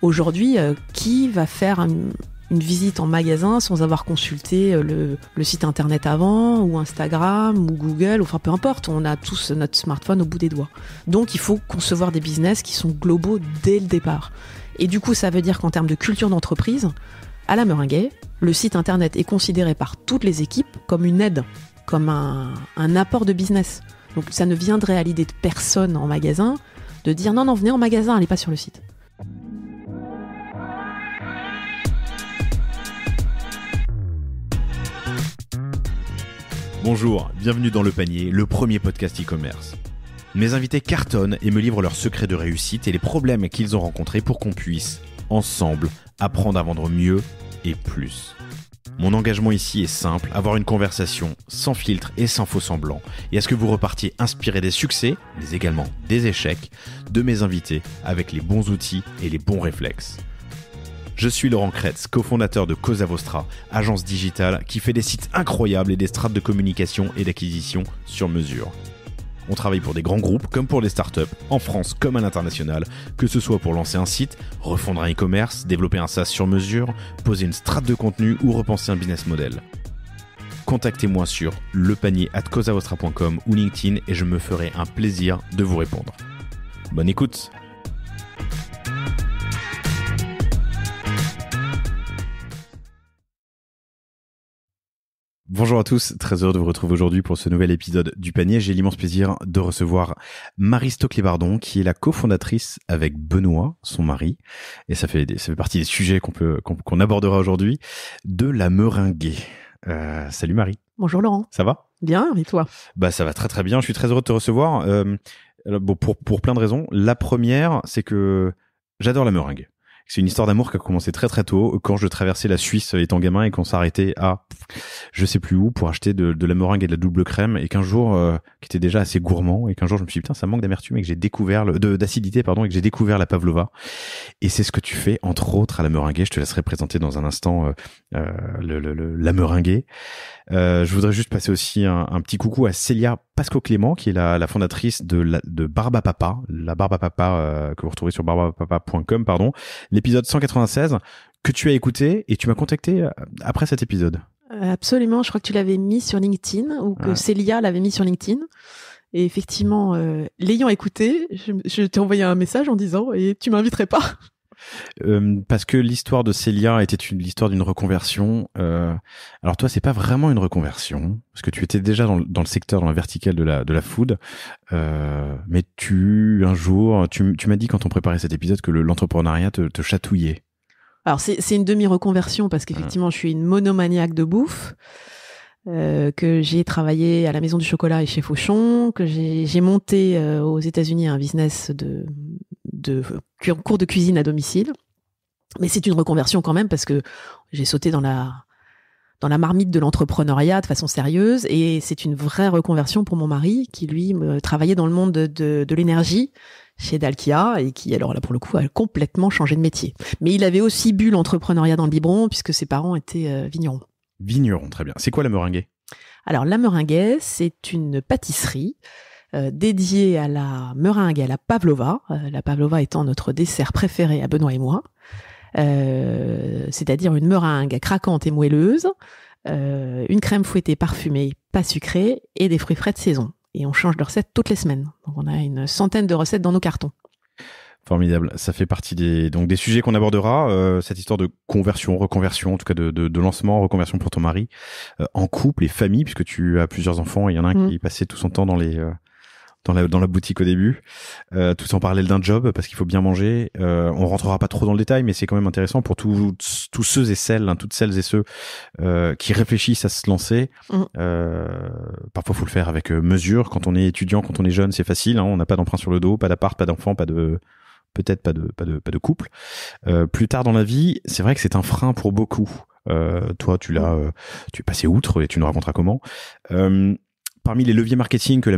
Aujourd'hui, qui va faire une visite en magasin sans avoir consulté le site internet avant, ou Instagram, ou Google, enfin peu importe, on a tous notre smartphone au bout des doigts. Donc il faut concevoir des business qui sont globaux dès le départ. Et du coup, ça veut dire qu'en termes de culture d'entreprise, à la Meringuet, le site internet est considéré par toutes les équipes comme une aide, comme un apport de business. Donc ça ne viendrait à l'idée de personne en magasin de dire non, venez en magasin, allez pas sur le site. Bonjour, bienvenue dans Le Panier, le premier podcast e-commerce. Mes invités cartonnent et me livrent leurs secrets de réussite et les problèmes qu'ils ont rencontrés pour qu'on puisse, ensemble, apprendre à vendre mieux et plus. Mon engagement ici est simple, avoir une conversation sans filtre et sans faux semblants, et à ce que vous repartiez inspiré des succès, mais également des échecs, de mes invités avec les bons outils et les bons réflexes. Je suis Laurent Kretz, cofondateur de Cosa Vostra, agence digitale qui fait des sites incroyables et des strates de communication et d'acquisition sur mesure. On travaille pour des grands groupes comme pour des startups, en France comme à l'international, que ce soit pour lancer un site, refondre un e-commerce, développer un SaaS sur mesure, poser une strate de contenu ou repenser un business model. Contactez-moi sur lepanier@cosavostra.com ou LinkedIn et je me ferai un plaisir de vous répondre. Bonne écoute! Bonjour à tous, très heureux de vous retrouver aujourd'hui pour ce nouvel épisode du Panier. J'ai l'immense plaisir de recevoir Marie Stoclet-Bardon, qui est la cofondatrice avec Benoît, son mari, et ça fait partie des sujets qu'on abordera aujourd'hui, de la Meringuet. Salut Marie. Bonjour Laurent. Ça va ? Bien, et toi ? Ça va très très bien, je suis très heureux de te recevoir. Pour plein de raisons. La première, c'est que j'adore la meringue. C'est une histoire d'amour qui a commencé très très tôt, quand je traversais la Suisse étant gamin et qu'on s'arrêtait à je sais plus où pour acheter de la meringue et de la double crème, et qu'un jour qui était déjà assez gourmand, et qu'un jour je me suis dit putain, ça manque d'amertume, et que j'ai découvert d'acidité et que j'ai découvert la pavlova, et c'est ce que tu fais entre autres à la Meringuet. Je te laisserai présenter dans un instant la Meringuet. Je voudrais juste passer aussi un petit coucou à Célia Pasco-Clément, qui est la fondatrice de Barbapapa, la Barbapapa que vous retrouvez sur barbapapa.com, l'épisode 196 que tu as écouté, et tu m'as contacté après cet épisode. Absolument, je crois que tu l'avais mis sur LinkedIn, ou que Célia l'avait mis sur LinkedIn. Et effectivement, l'ayant écouté, je t'ai envoyé un message en disant « Et tu m'inviterais pas ?» Parce que l'histoire de Célia était l'histoire d'une reconversion. Alors toi, c'est pas vraiment une reconversion, parce que tu étais déjà dans le secteur, dans la verticale de la food. Mais un jour, tu m'as dit quand on préparait cet épisode que l'entrepreneuriat te chatouillait. Alors c'est une demi-reconversion, parce qu'effectivement, je suis une monomaniaque de bouffe. Que j'ai travaillé à la Maison du Chocolat et chez Fauchon, que j'ai monté aux États-Unis un business de cours de cuisine à domicile. Mais c'est une reconversion quand même, parce que j'ai sauté dans la marmite de l'entrepreneuriat de façon sérieuse, et c'est une vraie reconversion pour mon mari, qui lui travaillait dans le monde de l'énergie chez Dalkia, et qui alors là pour le coup a complètement changé de métier. Mais il avait aussi bu l'entrepreneuriat dans le biberon, puisque ses parents étaient vignerons. Vigneron, très bien. C'est quoi la Meringuet ? Alors la Meringuet, c'est une pâtisserie dédiée à la meringue et à la pavlova. La pavlova étant notre dessert préféré à Benoît et moi. C'est-à-dire une meringue craquante et moelleuse, une crème fouettée parfumée, pas sucrée, et des fruits frais de saison. Et on change de recettes toutes les semaines. Donc on a une centaine de recettes dans nos cartons. Formidable. Ça fait partie des sujets qu'on abordera, cette histoire de conversion, reconversion, en tout cas de lancement, reconversion pour ton mari, en couple et famille, puisque tu as plusieurs enfants, et il y en a un qui passait tout son temps dans la boutique au début, tout en parallèle d'un job, parce qu'il faut bien manger. On rentrera pas trop dans le détail, mais c'est quand même intéressant pour tous ceux et celles, toutes celles et ceux qui réfléchissent à se lancer. Parfois, faut le faire avec mesure. Quand on est étudiant, quand on est jeune, c'est facile. On n'a pas d'emprunt sur le dos, pas d'appart, pas d'enfant, peut-être pas de couple. Plus tard dans la vie, c'est vrai que c'est un frein pour beaucoup. Toi, tu es passé outre, et tu nous raconteras comment. Parmi les leviers marketing que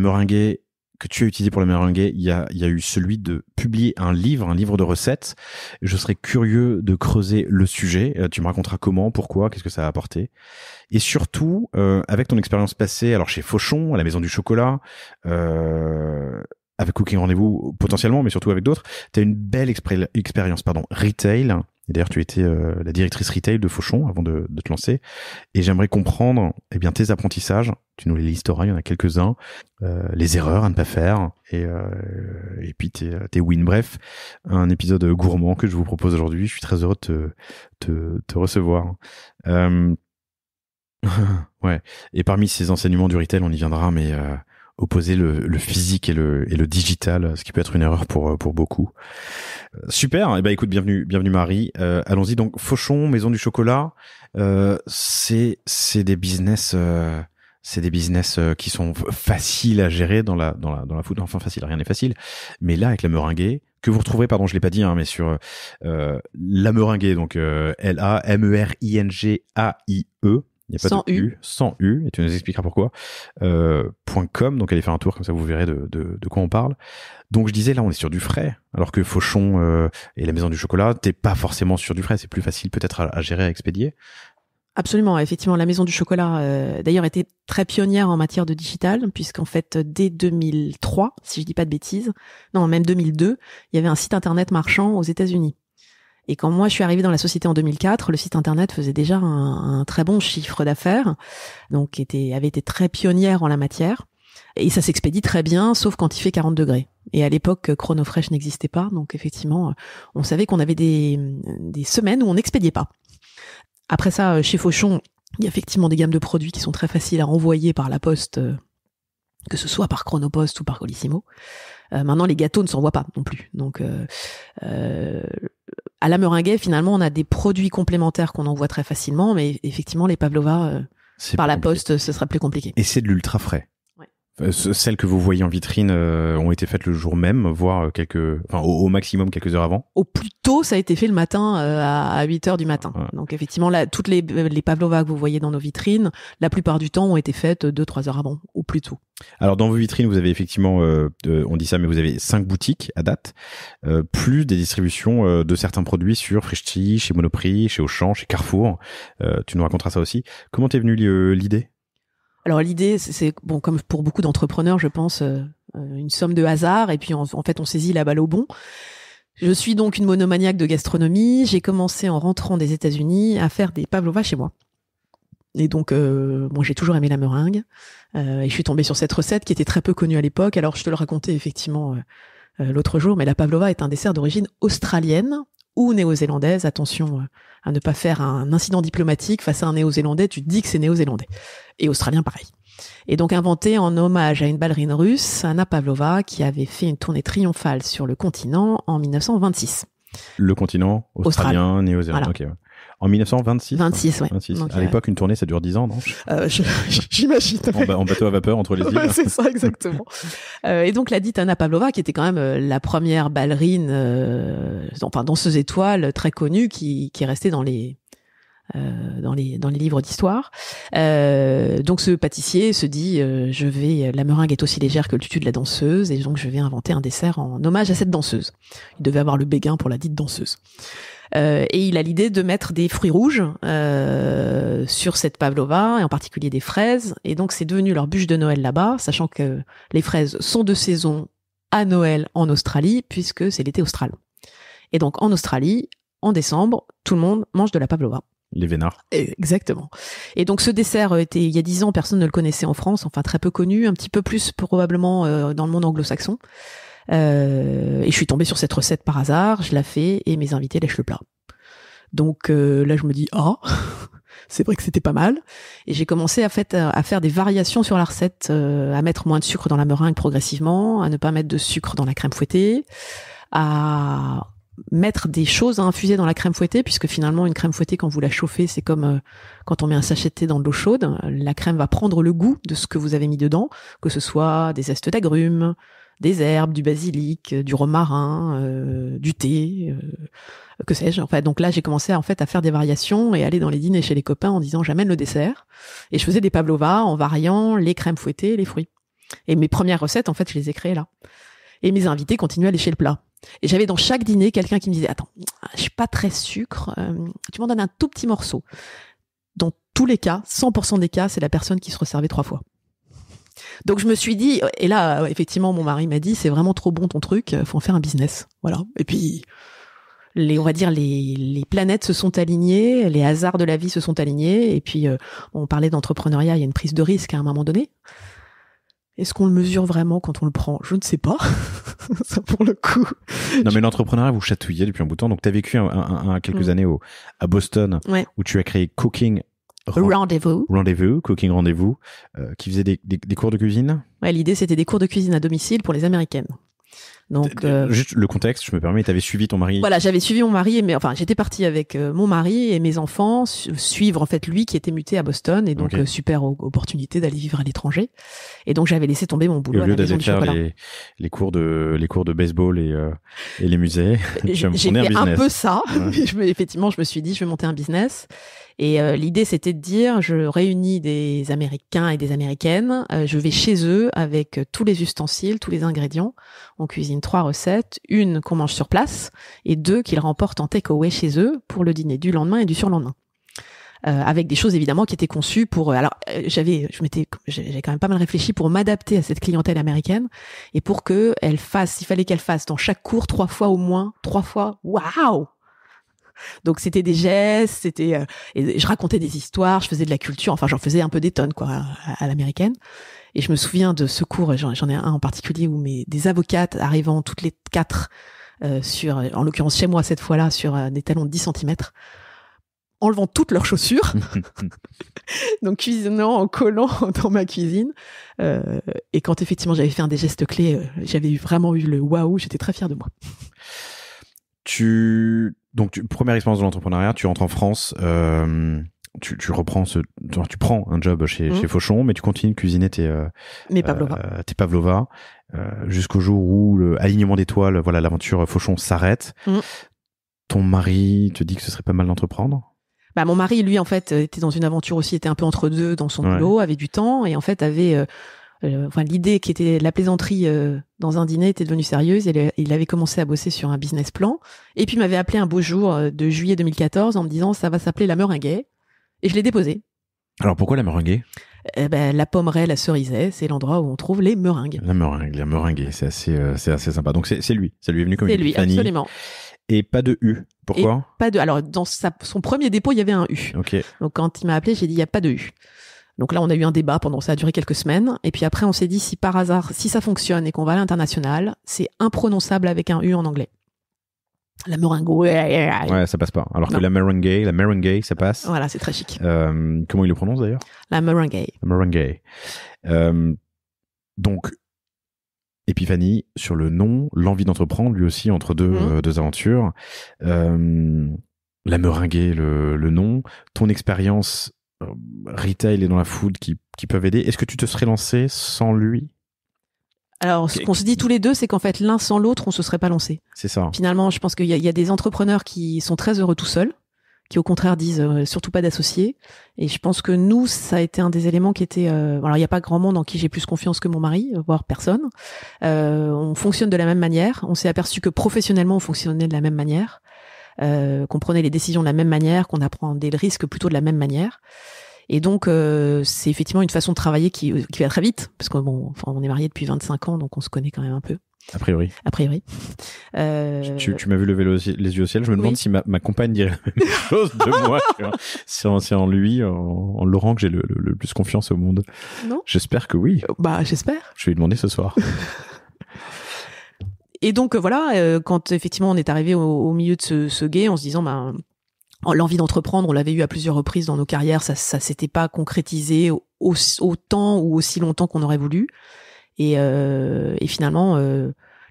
tu as utilisé pour la Meringuet, il y a eu celui de publier un livre de recettes. Je serais curieux de creuser le sujet. Tu me raconteras comment, pourquoi, qu'est-ce que ça a apporté. Et surtout, avec ton expérience passée, alors chez Fauchon, à la Maison du Chocolat, avec Cooking Rendez-vous potentiellement, mais surtout avec d'autres. Tu as une belle expérience retail. Et d'ailleurs, tu étais la directrice retail de Fauchon avant de te lancer. Et j'aimerais comprendre tes apprentissages. Tu nous les listeras, il y en a quelques-uns. Les erreurs à ne pas faire. Et puis tes wins. Bref, un épisode gourmand que je vous propose aujourd'hui. Je suis très heureux de te recevoir. Ouais. Et parmi ces enseignements du retail, on y viendra, mais opposer le physique et le digital, ce qui peut être une erreur pour beaucoup. Super. Et ben écoute, bienvenue Marie. Allons-y. Donc Fauchon, Maison du Chocolat, c'est des business. C'est des business qui sont faciles à gérer dans la food. Enfin facile, rien n'est facile. Mais là avec la meringuée que vous retrouverez, je l'ai pas dit, mais sur la meringuée, donc LAMERINGAIE. Il n'y a pas sans de U, sans U, et tu nous expliqueras pourquoi. .com, donc allez faire un tour, comme ça vous verrez de quoi on parle. Donc je disais, là on est sur du frais, alors que Fauchon et la Maison du Chocolat, t'es pas forcément sur du frais, c'est plus facile peut-être à gérer, à expédier. Absolument, effectivement, la Maison du Chocolat, d'ailleurs, était très pionnière en matière de digital, puisqu'en fait, dès 2003, si je dis pas de bêtises, non, même 2002, il y avait un site internet marchand aux États-Unis. Et quand moi je suis arrivée dans la société en 2004, le site internet faisait déjà un très bon chiffre d'affaires, donc avait été très pionnière en la matière. Et ça s'expédie très bien, sauf quand il fait 40 degrés. Et à l'époque, Chronofresh n'existait pas, donc effectivement, on savait qu'on avait des semaines où on n'expédiait pas. Après ça, chez Fauchon, il y a effectivement des gammes de produits qui sont très faciles à envoyer par la poste, que ce soit par Chronopost ou par Colissimo. Maintenant, les gâteaux ne s'envoient pas non plus. Donc, à la meringuée, finalement, on a des produits complémentaires qu'on envoie très facilement, mais effectivement, les pavlova par la poste, ce sera plus compliqué. Et c'est de l'ultra frais. Ouais. Celles que vous voyez en vitrine ont été faites le jour même, voire au maximum quelques heures avant. Au plus tôt, ça a été fait le matin à 8h du matin. Ouais. Donc effectivement, là, toutes les pavlova que vous voyez dans nos vitrines, la plupart du temps ont été faites 2-3 heures avant, au plus tôt. Alors dans vos vitrines, vous avez effectivement, on dit ça, mais vous avez 5 boutiques à date, plus des distributions de certains produits sur Frischti, chez Monoprix, chez Auchan, chez Carrefour. Tu nous raconteras ça aussi. Comment t'es venue l'idée ? Alors l'idée, c'est bon, comme pour beaucoup d'entrepreneurs, je pense, une somme de hasard, et puis en fait, on saisit la balle au bon. Je suis donc une monomaniaque de gastronomie. J'ai commencé en rentrant des États-Unis à faire des pavlova chez moi. Et donc, moi, j'ai toujours aimé la meringue, et je suis tombée sur cette recette qui était très peu connue à l'époque. Alors, je te le racontais effectivement l'autre jour, mais la pavlova est un dessert d'origine australienne ou néo-zélandaise. Attention à ne pas faire un incident diplomatique face à un néo-zélandais. Tu te dis que c'est néo-zélandais. Et australien, pareil. Et donc inventé en hommage à une ballerine russe, Anna Pavlova, qui avait fait une tournée triomphale sur le continent en 1926. Le continent australien, néo-zélandais. Voilà. Okay, ouais. En 1926 26, ouais. 26. Donc, à l'époque, une tournée, ça dure 10 ans, non J'imagine. En bateau à vapeur entre les îles. Ouais, c'est ça, exactement. Et donc, la dite Anna Pavlova, qui était quand même la première ballerine, danseuse étoile très connue, qui est restée dans les livres d'histoire. Donc ce pâtissier se dit la meringue est aussi légère que le tutu de la danseuse, et donc je vais inventer un dessert en hommage à cette danseuse. Il devait avoir le béguin pour la dite danseuse. Et il a l'idée de mettre des fruits rouges sur cette pavlova, et en particulier des fraises, et donc c'est devenu leur bûche de Noël là-bas, sachant que les fraises sont de saison à Noël en Australie, puisque c'est l'été austral. Et donc en Australie, en décembre, tout le monde mange de la pavlova. Les vénards. Exactement. Et donc ce dessert était, il y a 10 ans, personne ne le connaissait en France, enfin très peu connu, un petit peu plus probablement dans le monde anglo-saxon. Et je suis tombée sur cette recette par hasard, je la fais et mes invités lèchent le plat. Donc là je me dis c'est vrai que c'était pas mal. Et j'ai commencé à faire des variations sur la recette, à mettre moins de sucre dans la meringue progressivement, à ne pas mettre de sucre dans la crème fouettée, à mettre des choses à infuser dans la crème fouettée, puisque finalement une crème fouettée, quand vous la chauffez, c'est comme quand on met un sachet de thé dans de l'eau chaude, la crème va prendre le goût de ce que vous avez mis dedans, que ce soit des zestes d'agrumes, des herbes, du basilic, du romarin, du thé, que sais-je. En fait, donc là, j'ai commencé à faire des variations et aller dans les dîners chez les copains en disant j'amène le dessert, et je faisais des pavlova en variant les crèmes fouettées et les fruits. Et mes premières recettes, en fait, je les ai créées là. Et mes invités continuaient à lécher le plat. Et j'avais dans chaque dîner quelqu'un qui me disait attends, je suis pas très sucre, tu m'en donnes un tout petit morceau. Dans tous les cas, 100% des cas, c'est la personne qui se resservait 3 fois. Donc je me suis dit, et là effectivement mon mari m'a dit, c'est vraiment trop bon ton truc, faut en faire un business, voilà. Et puis on va dire les planètes se sont alignées, les hasards de la vie se sont alignés, et puis on parlait d'entrepreneuriat, il y a une prise de risque à un moment donné. Est-ce qu'on le mesure vraiment quand on le prend ? Je ne sais pas. Ça pour le coup. Non mais l'entrepreneuriat vous chatouillait depuis un bout de temps. Donc tu as vécu quelques années à Boston, où tu as créé Cooking Rendez-vous, Cooking Rendez-vous, qui faisait des cours de cuisine. Ouais, l'idée c'était des cours de cuisine à domicile pour les Américaines. Donc juste le contexte, je me permets, tu avais suivi ton mari. Voilà, j'avais suivi mon mari, mais enfin j'étais partie avec mon mari et mes enfants suivre en fait lui qui était muté à Boston, et donc super opportunité d'aller vivre à l'étranger. Et donc j'avais laissé tomber mon boulot à la maison du chocolat. Les cours de baseball et les musées. J'ai fait un peu ça. Ouais. Effectivement, je me suis dit je vais monter un business. Et l'idée, c'était de dire, je réunis des Américains et des Américaines, je vais chez eux avec tous les ustensiles, tous les ingrédients. On cuisine 3 recettes, une qu'on mange sur place et 2 qu'ils remportent en take-away chez eux pour le dîner du lendemain et du surlendemain. Avec des choses évidemment qui étaient conçues pour. Alors j'avais quand même pas mal réfléchi pour m'adapter à cette clientèle américaine et pour que elle fasse, il fallait qu'elle fasse dans chaque cours 3 fois au moins, 3 fois. Waouh! Donc c'était des gestes, et je racontais des histoires, je faisais de la culture, enfin j'en faisais un peu des tonnes quoi à l'américaine. Et je me souviens de ce cours, j'en ai un en particulier où des avocates arrivant toutes les 4 en l'occurrence chez moi cette fois-là, sur des talons de 10 cm, enlevant toutes leurs chaussures, donc cuisinant en collant dans ma cuisine. Et quand effectivement j'avais fait un des gestes clés, j'avais vraiment eu le waouh, j'étais très fière de moi. Première expérience de l'entrepreneuriat, tu rentres en France, tu prends un job chez Fauchon, mais tu continues de cuisiner tes pavlova, jusqu'au jour où l'alignement d'étoiles, voilà, l'aventure Fauchon s'arrête. Ton mari te dit que ce serait pas mal d'entreprendre? Bah, mon mari, lui, en fait, était dans une aventure aussi, était un peu entre deux dans son boulot, avait du temps, et en fait avait l'idée qui était la plaisanterie dans un dîner était devenue sérieuse. Il avait commencé à bosser sur un business plan, et puis m'avait appelé un beau jour de juillet 2014 en me disant ça va s'appeler la meringuée, et je l'ai déposé. Alors pourquoi la meringuée? La pommeraie, la cerisée, c'est l'endroit où on trouve les meringues. La meringuée, c'est assez sympa. Donc c'est lui, ça lui est venu comme une épiphanie. C'est lui, absolument. Et pas de U. Pourquoi? Alors dans son premier dépôt, il y avait un U. Okay. Donc quand il m'a appelé, j'ai dit il y a pas de U. Donc là, on a eu un débat ça a duré quelques semaines. Et puis après, on s'est dit, si par hasard, si ça fonctionne et qu'on va à l'international, c'est imprononçable avec un U en anglais. La meringue. Ouais, ça passe pas. Alors que la meringue, ça passe. Voilà, c'est très chic. Comment il le prononce d'ailleurs? La meringue. Donc, épiphanie sur le nom, l'envie d'entreprendre, lui aussi, entre deux aventures. La meringue, le nom, ton expérience retail et dans la food qui peuvent aider. Est-ce que tu te serais lancé sans lui? Alors, ce qu'on se dit tous les deux, c'est qu'en fait, l'un sans l'autre, on se serait pas lancé. C'est ça. Finalement, je pense qu'il y a des entrepreneurs qui sont très heureux tout seuls, qui au contraire disent surtout pas d'associés. Et je pense que nous, ça a été un des éléments qui était... alors, il n'y a pas grand monde en qui j'ai plus confiance que mon mari, voire personne. On fonctionne de la même manière. On s'est aperçu que professionnellement, on fonctionnait de la même manière. Qu'on prenait les décisions de la même manière, qu'on apprenait le risque plutôt de la même manière. Et donc, c'est effectivement une façon de travailler qui va très vite, parce que on est mariés depuis 25 ans, donc on se connaît quand même un peu. A priori. Tu m'as vu lever les yeux au ciel. Je me demande si ma compagne dirait la même chose de moi. C'est en lui, en Laurent, que j'ai le plus confiance au monde. Non. J'espère que oui. J'espère. Je vais lui demander ce soir. Et donc voilà, quand effectivement on est arrivé au milieu de ce gué, en se disant l'envie d'entreprendre, on l'avait eu à plusieurs reprises dans nos carrières, ça s'était pas concrétisé autant ou aussi longtemps qu'on aurait voulu. Et finalement,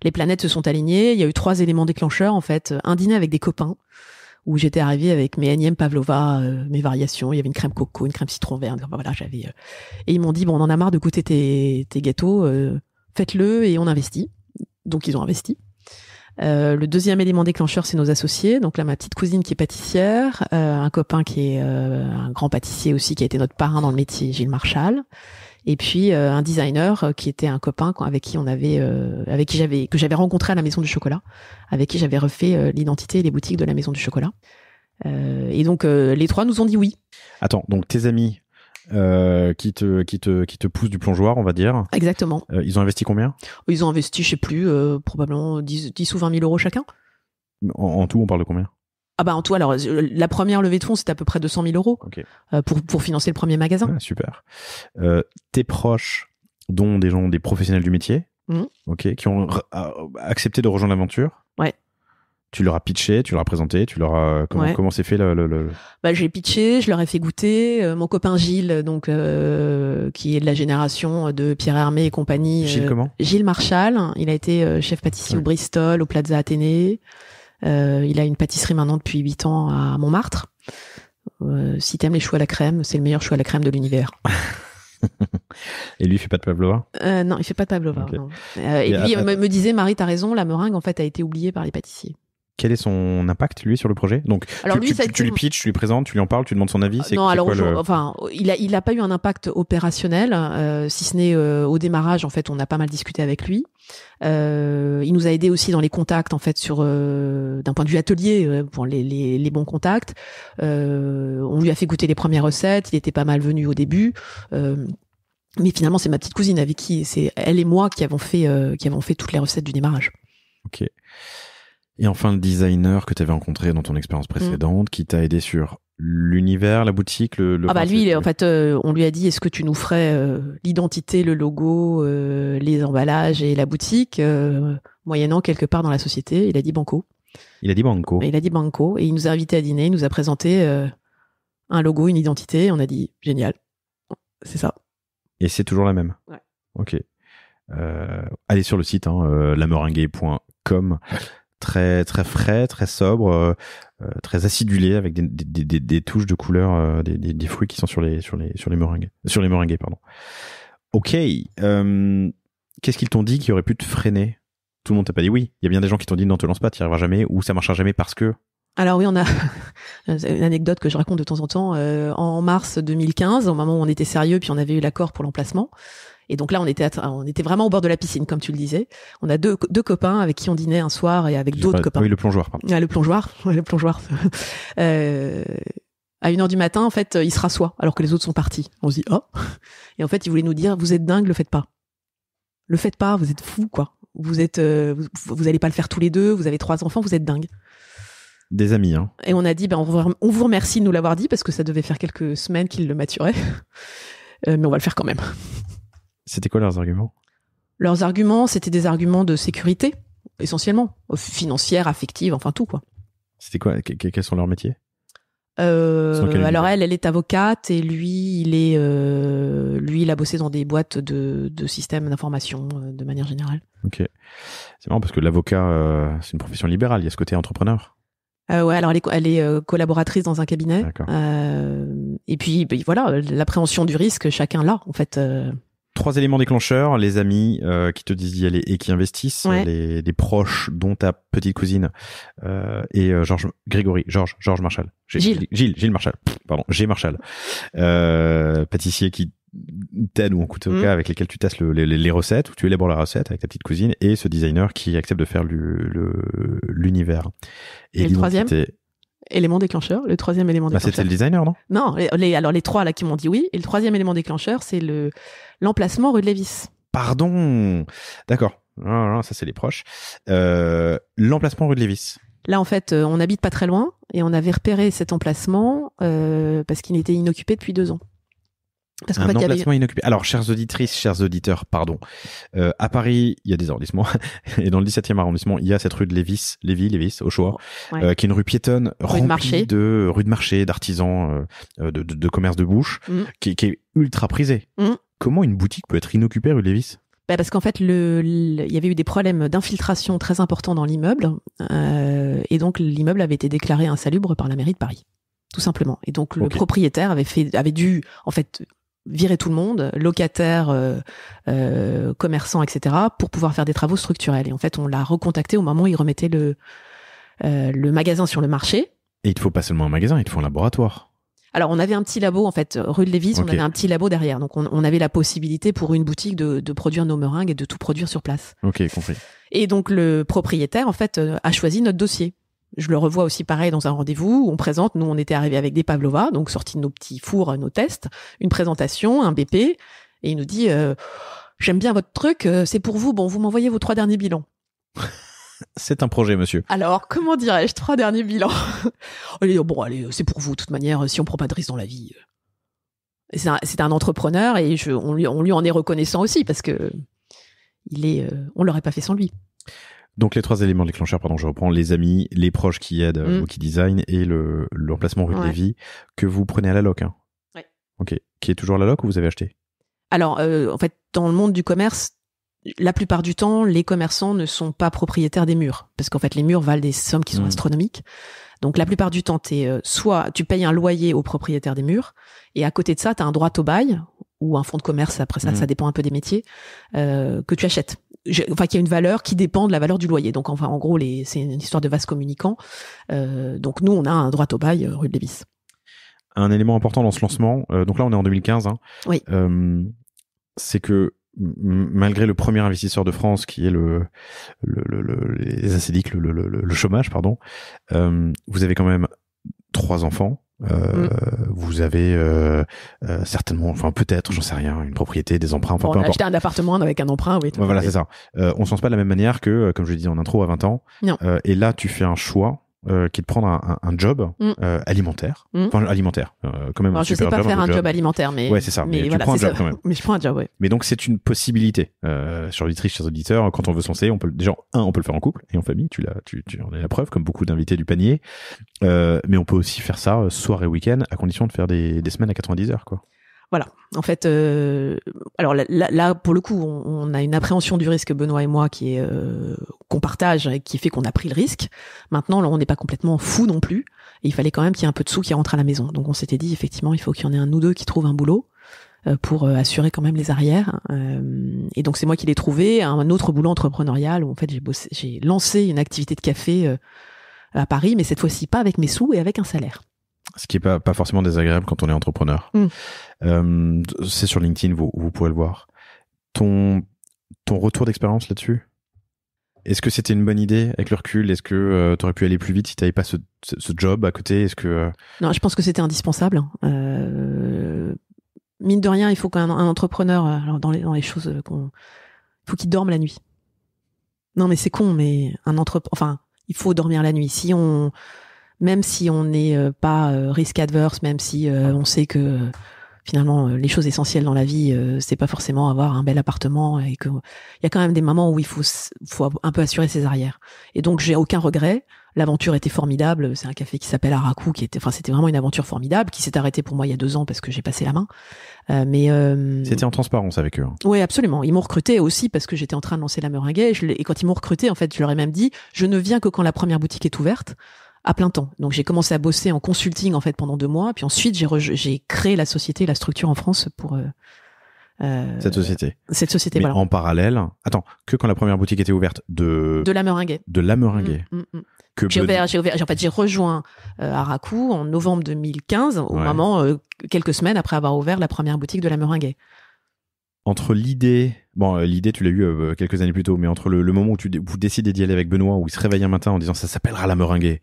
les planètes se sont alignées. Il y a eu 3 éléments déclencheurs en fait. Un dîner avec des copains où j'étais arrivée avec mes énièmes pavlova, mes variations. Il y avait une crème coco, une crème citron vert. Voilà, et ils m'ont dit on en a marre de goûter tes gâteaux, faites-le et on investit. Donc ils ont investi. Le deuxième élément déclencheur, c'est nos associés. Donc là, ma petite cousine qui est pâtissière, un copain qui est un grand pâtissier aussi, qui a été notre parrain dans le métier, Gilles Marchal, et puis un designer qui était un copain que j'avais rencontré à la Maison du Chocolat, avec qui j'avais refait l'identité et les boutiques de la Maison du Chocolat. Et donc les 3 nous ont dit oui. Attends, donc tes amis qui te pousse du plongeoir, on va dire. Exactement. Ils ont investi combien? Ils ont investi, je sais plus, probablement 10 ou 20 000 euros chacun. En tout, on parle de combien? Ah bah en tout, alors la première levée de fonds, c'était à peu près 200 000 euros pour financer le premier magasin. Ah, super. Tes proches, dont des professionnels du métier, qui ont accepté de rejoindre l'aventure. Ouais. Tu leur as pitché, tu leur as présenté, comment s'est fait le... Bah, j'ai pitché, je leur ai fait goûter. Mon copain Gilles, donc qui est de la génération de Pierre Hermé et compagnie. Gilles comment? Gilles Marchal. Il a été chef pâtissier au Bristol, au Plaza Athénée. Il a une pâtisserie maintenant depuis 8 ans à Montmartre. Si t'aimes les choux à la crème, c'est le meilleur chou à la crème de l'univers. Et lui, il fait pas de pavlova? Non, il fait pas de pavlova. Okay. Non. Et lui me disait, Marie, t'as raison, la meringue en fait a été oubliée par les pâtissiers. Quel est son impact, lui, sur le projet? Donc, alors, tu lui pitches, tu lui présentes, tu lui en parles, tu lui demandes son avis. Non, alors, il a pas eu un impact opérationnel, si ce n'est au démarrage. En fait, on a pas mal discuté avec lui. Il nous a aidé aussi dans les contacts, en fait, d'un point de vue atelier, pour les bons contacts. On lui a fait goûter les premières recettes. Il était pas mal venu au début. Mais finalement, c'est ma petite cousine avec qui c'est elle et moi qui avons fait toutes les recettes du démarrage. Ok. Et enfin, le designer que tu avais rencontré dans ton expérience précédente, qui t'a aidé sur l'univers, la boutique, lui, en fait, on lui a dit, est-ce que tu nous ferais l'identité, le logo, les emballages et la boutique, moyennant quelque part dans la société. Il a dit banco. Il a dit banco. Il a dit banco. Et il nous a invités à dîner, il nous a présenté un logo, une identité. On a dit, génial, c'est ça. Et c'est toujours la même? Ouais. Ok. Allez sur le site, lameringuée.com. Très très frais, très sobre, très acidulé avec des touches de couleur, des fruits qui sont sur les meringues, pardon. Ok. Qu'est-ce qu'ils t'ont dit qui aurait pu te freiner? Tout le monde t'a pas dit oui. Il y a bien des gens qui t'ont dit non, te lance pas, t'y arriveras jamais, ou ça marchera jamais parce que. Alors oui, on a une anecdote que je raconte de temps en temps. En mars 2015, au moment où on était sérieux, puis on avait eu l'accord pour l'emplacement. Et donc là, on était vraiment au bord de la piscine, comme tu le disais. On a deux copains avec qui on dînait un soir et avec d'autres copains. Oui, le plongeoir, pardon. Ah, le plongeoir. À 1h du matin, en fait, il se rassoit alors que les autres sont partis. On se dit, oh. Et en fait, il voulait nous dire, vous êtes dingue, le faites pas. Le faites pas, vous êtes fous, quoi. Vous allez pas le faire tous les deux, vous avez 3 enfants, vous êtes dingue. Des amis, hein. Et on a dit, on vous remercie de nous l'avoir dit parce que ça devait faire quelques semaines qu'il le maturait. Mais on va le faire quand même. C'était quoi leurs arguments? Leurs arguments, c'était des arguments de sécurité, essentiellement. Financière, affective, enfin tout, quoi. C'était quoi? Quels sont leurs métiers? Alors elle est avocate et lui, il a bossé dans des boîtes de systèmes d'information de manière générale. Ok. C'est marrant parce que l'avocat, c'est une profession libérale. Il y a ce côté entrepreneur. Ouais, alors elle est collaboratrice dans un cabinet. D'accord. Et puis voilà, l'appréhension du risque, chacun l'a, en fait. 3 éléments déclencheurs, les amis qui te disent d'y aller et qui investissent, les proches dont ta petite cousine et Georges Marchal. Gilles Marchal. Pardon, G Marchal. Pâtissier qui t'aide ou en coup de cas avec lesquels tu testes les recettes, ou tu élabores la recette avec ta petite cousine, et ce designer qui accepte de faire l'univers. Et le troisième élément déclencheur, le troisième élément déclencheur. C'était le designer, non? Non, alors les 3 là qui m'ont dit oui, et le troisième élément déclencheur, c'est l'emplacement rue de Lévis. Pardon. D'accord. Non, ça c'est les proches. L'emplacement rue de Lévis. Là, en fait, on habite pas très loin, et on avait repéré cet emplacement parce qu'il était inoccupé depuis 2 ans. Parce qu'en fait, emplacement inoccupé. Alors, chères auditrices, chers auditeurs, pardon. À Paris, il y a des arrondissements. Et dans le 17e arrondissement, il y a cette rue de Lévis, au choix, qui est une rue piétonne remplie de rues de marché, d'artisans, de commerce de bouche, qui est ultra prisée. Comment une boutique peut être inoccupée rue de Lévis? Parce qu'en fait, il y avait eu des problèmes d'infiltration très importants dans l'immeuble. Et donc, l'immeuble avait été déclaré insalubre par la mairie de Paris. Tout simplement. Et donc, le propriétaire avait dû, en fait, virer tout le monde, locataires, commerçants, etc., pour pouvoir faire des travaux structurels. Et en fait, on l'a recontacté au moment où il remettait le magasin sur le marché. Et il te faut pas seulement un magasin, il te faut un laboratoire. Alors, on avait un petit labo, en fait, rue de Lévis, on avait un petit labo derrière. Donc, on avait la possibilité pour une boutique de produire nos meringues et de tout produire sur place. Ok, compris. Et donc, le propriétaire, en fait, a choisi notre dossier. je le revois aussi pareil dans un rendez-vous où on présente. Nous, on était arrivés avec des pavlova, donc sortis de nos petits fours, nos tests, une présentation, un BP, et il nous dit j'aime bien votre truc, c'est pour vous. Bon, vous m'envoyez vos 3 derniers bilans. C'est un projet, monsieur. Alors, comment dirais-je, 3 derniers bilans. Bon, allez, c'est pour vous, de toute manière, si on prend pas de risque dans la vie. C'est un entrepreneur et on lui en est reconnaissant aussi parce que on l'aurait pas fait sans lui. Donc les 3 éléments déclencheurs, je reprends, les amis, les proches qui aident ou qui designent et l'emplacement rue de Lévis que vous prenez à la loc. Hein. Ouais. Ok. Qui est toujours à la loc ou vous avez acheté? Alors, en fait, dans le monde du commerce, la plupart du temps, les commerçants ne sont pas propriétaires des murs parce qu'en fait, les murs valent des sommes qui sont astronomiques. Donc la plupart du temps, soit tu payes un loyer au propriétaire des murs et à côté de ça, tu as un droit au bail ou un fonds de commerce, après ça dépend un peu des métiers, que tu achètes. Enfin, qui a une valeur qui dépend de la valeur du loyer. Donc enfin, en gros, c'est une histoire de vase communicant. Donc nous, on a un droit au bail rue de Lévis. Un élément important dans ce lancement, donc là on est en 2015, hein, oui. C'est que malgré le premier investisseur de France qui est les ACDIC, le chômage, pardon, vous avez quand même 3 enfants. Vous avez certainement, enfin peut-être, j'en sais rien, une propriété, des emprunts. Enfin, on a acheté un appartement avec un emprunt, oui. Voilà, c'est ça. On se lance pas de la même manière que, comme je l'ai dit en intro, à 20 ans. Non. Et là, tu fais un choix qui est de prendre un job alimentaire. Enfin, alimentaire, quand même. Alors, je sais pas faire un job alimentaire, mais... Ouais, c'est ça. Mais voilà, tu prends un job quand même. Mais je prends un job, ouais. Mais donc, c'est une possibilité. Chers auditrices, chers auditeurs, quand on veut se lancer, on peut on peut le faire en couple et en famille. Tu en es la preuve, comme beaucoup d'invités du panier. Mais on peut aussi faire ça soir et week-end, à condition de faire des semaines à 90 heures, quoi. Voilà. En fait, alors là, pour le coup, on a une appréhension du risque, Benoît et moi, qu'on partage et qui fait qu'on a pris le risque. Maintenant, là, on n'est pas complètement fou non plus. Et il fallait quand même qu'il y ait un peu de sous qui rentre à la maison. Donc, on s'était dit, effectivement, il faut qu'il y en ait un ou deux qui trouvent un boulot pour assurer quand même les arrières. Et donc, c'est moi qui l'ai trouvé. Un autre boulot entrepreneurial où, en fait, j'ai lancé une activité de café à Paris, mais cette fois-ci pas avec mes sous et avec un salaire. Ce qui est pas forcément désagréable quand on est entrepreneur. C'est sur LinkedIn, vous pourrez le voir. Ton retour d'expérience là-dessus? Est-ce que c'était une bonne idée avec le recul? Est-ce que tu aurais pu aller plus vite si tu n'avais pas ce job à côté? Est-ce que Non, je pense que c'était indispensable. Mine de rien, il faut qu'un entrepreneur, alors dans les choses il faut qu'il dorme la nuit. Non, mais c'est con, mais enfin, il faut dormir la nuit. Même si on n'est pas risque adverse, même si on sait que finalement les choses essentielles dans la vie, c'est pas forcément avoir un bel appartement et que il y a quand même des moments où il faut un peu assurer ses arrières. Et donc j'ai aucun regret. L'aventure était formidable. C'est un café qui s'appelle Araku, c'était vraiment une aventure formidable qui s'est arrêtée pour moi il y a 2 ans parce que j'ai passé la main. C'était en transparence avec eux. Hein. Oui, absolument. Ils m'ont recruté aussi parce que j'étais en train de lancer la meringuée. Et quand ils m'ont recruté, en fait, je leur ai même dit, je ne viens que quand la première boutique est ouverte. À plein temps. Donc j'ai commencé à bosser en consulting en fait pendant 2 mois, puis ensuite j'ai créé la société, la structure en France pour cette société. Mais voilà. En parallèle, attends, que quand la première boutique était ouverte de la meringuée. De la meringuée. J'ai rejoint Araku en novembre 2015 au moment quelques semaines après avoir ouvert la première boutique de la meringuée. Entre l'idée tu l'as eu quelques années plus tôt, mais entre le moment où vous décidez d'y aller avec Benoît, où il se réveille un matin en disant ça s'appellera la meringuée,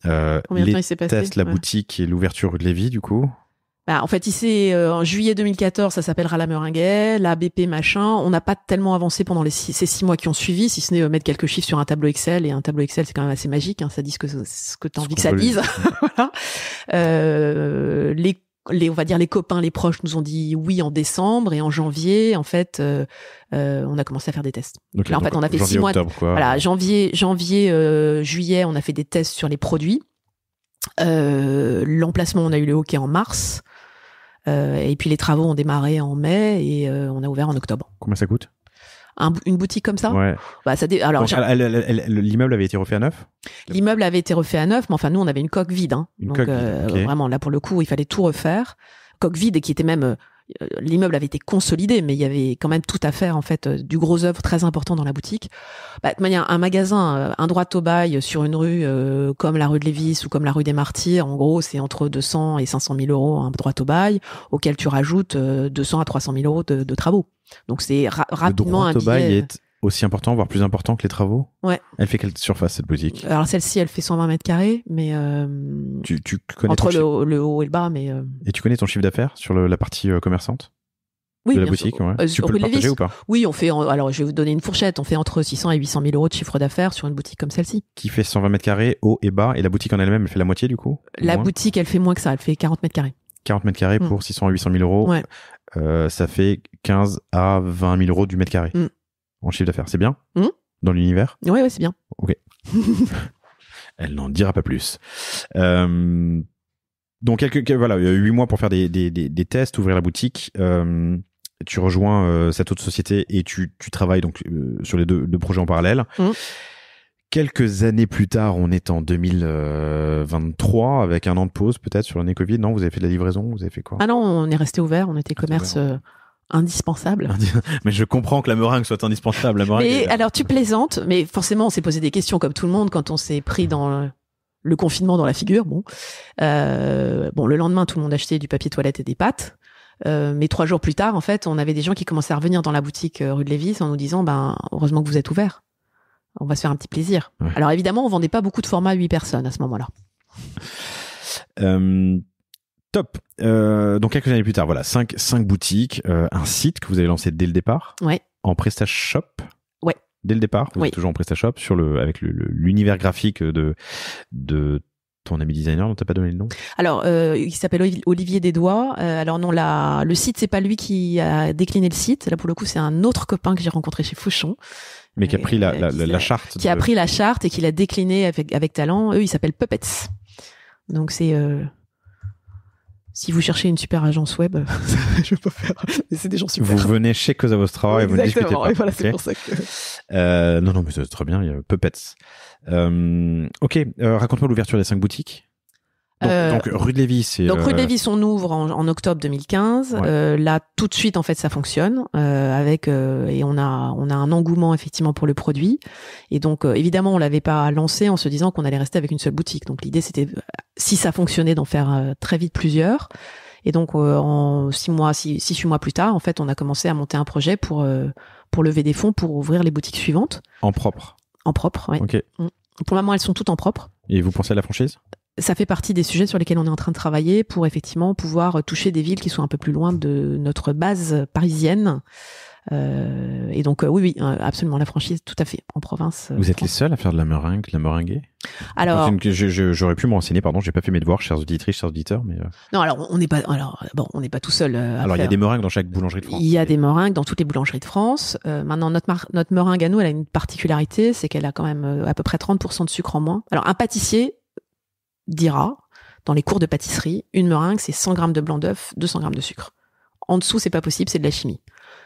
combien de temps il s'est passé? la boutique et l'ouverture rue de Lévis, du coup. En fait, en juillet 2014, ça s'appellera la meringuée, la BP machin. On n'a pas tellement avancé pendant ces 6 mois qui ont suivi, si ce n'est mettre quelques chiffres sur un tableau Excel. Et un tableau Excel, c'est quand même assez magique. Hein, ça dit ce que tu as envie que ça dise. Voilà. On va dire les copains, les proches nous ont dit oui en décembre, et en janvier, en fait, on a commencé à faire des tests. Okay, là, en fait, on a fait 6 mois. Octobre, quoi. Voilà, janvier, juillet, on a fait des tests sur les produits. L'emplacement, on a eu le hockey en mars, et puis les travaux ont démarré en mai, et on a ouvert en octobre. Combien ça coûte? Une boutique comme ça? Ouais. Alors, l'immeuble avait été refait à neuf? L'immeuble avait été refait à neuf, mais enfin, nous, on avait une coque vide, hein. Coque vide, okay. Vraiment, là, pour le coup, il fallait tout refaire. Coque vide, et qui était même, l'immeuble avait été consolidé, mais il y avait quand même tout à faire, en fait, du gros œuvre très important dans la boutique. De manière, un magasin, un droit au bail sur une rue, comme la rue de Lévis ou comme la rue des Martyrs, en gros, c'est entre 200 et 500 000 euros, un droit au bail, auquel tu rajoutes 200 à 300 000 euros de travaux. Donc c'est rapidement un billet. Aussi important, voire plus important que les travaux? Ouais. Elle fait quelle surface, cette boutique? Alors celle-ci, elle fait 120 mètres carrés, mais tu connais entre le haut et le bas, mais Et tu connais ton chiffre d'affaires sur la partie commerçante? Oui, de la bien boutique, sûr. ouais. Tu peux le partager ou pas? Oui, on fait. Alors, je vais vous donner une fourchette. On fait entre 600 et 800 000 euros de chiffre d'affaires sur une boutique comme celle-ci. Qui fait 120 mètres carrés, haut et bas, et la boutique en elle-même, elle fait la moitié du coup? La boutique, elle fait moins que ça. Elle fait 40 mètres carrés. 40 mètres carrés pour 600 à 800 000 euros. Ouais. Ça fait 15 à 20 000 euros du mètre carré en chiffre d'affaires. C'est bien? Dans l'univers? Oui, c'est bien. Ok. Elle n'en dira pas plus. Donc, voilà, 8 mois pour faire des tests, ouvrir la boutique. Tu rejoins cette autre société et tu travailles donc sur les deux projets en parallèle. Quelques années plus tard, on est en 2023 avec un an de pause peut-être sur l'année Covid. Non, vous avez fait de la livraison? Vous avez fait quoi? Ah non, on est resté ouvert. On était commerce indispensable. Mais je comprends que la meringue soit indispensable. Alors tu plaisantes, mais forcément on s'est posé des questions comme tout le monde quand on s'est pris dans le confinement dans la figure. Bon, le lendemain tout le monde achetait du papier toilette et des pâtes. Mais 3 jours plus tard, en fait, on avait des gens qui commençaient à revenir dans la boutique rue de Lévis en nous disant, heureusement que vous êtes ouverts. On va se faire un petit plaisir. Ouais. Alors évidemment, on vendait pas beaucoup de formats 8 personnes à ce moment-là. Top. Donc quelques années plus tard, voilà, 5 boutiques, un site que vous avez lancé dès le départ. Ouais. En PrestaShop. Ouais. Dès le départ, vous êtes toujours en PrestaShop avec l'univers graphique de ton ami designer dont t'as pas donné le nom? Alors, il s'appelle Olivier Desdois. Alors non, le site, c'est pas lui qui a décliné le site. Là, pour le coup, c'est un autre copain que j'ai rencontré chez Fauchon. Mais qui a pris la charte. Qui a pris la charte et qui l'a décliné avec talent. Eux, ils s'appellent Puppets. Donc c'est... Si vous cherchez une super agence web, je vais pas faire. Mais c'est des gens super. Vous venez chez Cosa Vostra et vous ne discutez pas. Et voilà, c'est pour ça que. Non, mais c'est très bien. Il y a Puppets. Ok, raconte-moi l'ouverture des 5 boutiques. Donc rue de Lévis. Donc rue de Lévis, on ouvre en octobre 2015. Ouais. Là, tout de suite, en fait, ça fonctionne et on a un engouement effectivement pour le produit. Et donc, évidemment, on l'avait pas lancé en se disant qu'on allait rester avec une seule boutique. Donc l'idée, c'était si ça fonctionnait, d'en faire très vite plusieurs. Et donc, en 6 mois, 6-8 mois plus tard, en fait, on a commencé à monter un projet pour lever des fonds pour ouvrir les boutiques suivantes. En propre. En propre, oui. Ok. Pour le moment, elles sont toutes en propre. Et vous pensez à la franchise? Ça fait partie des sujets sur lesquels on est en train de travailler pour effectivement pouvoir toucher des villes qui sont un peu plus loin de notre base parisienne. Et donc oui, absolument, la franchise, tout à fait, en province. Vous êtes les seuls à faire de la meringuer? Alors, j'aurais pu me renseigner, pardon, j'ai pas fait mes devoirs, chers auditrices, chers auditeurs, mais. Non, alors on n'est pas tout seul. Alors il y a des meringues dans chaque boulangerie de France. Il y a des meringues dans toutes les boulangeries de France. Maintenant, notre meringue à nous, elle a une particularité, c'est qu'elle a quand même à peu près 30% de sucre en moins. Alors un pâtissier dira, dans les cours de pâtisserie, une meringue, c'est 100 grammes de blanc d'œuf, 200 grammes de sucre. En dessous, c'est pas possible, c'est de la chimie.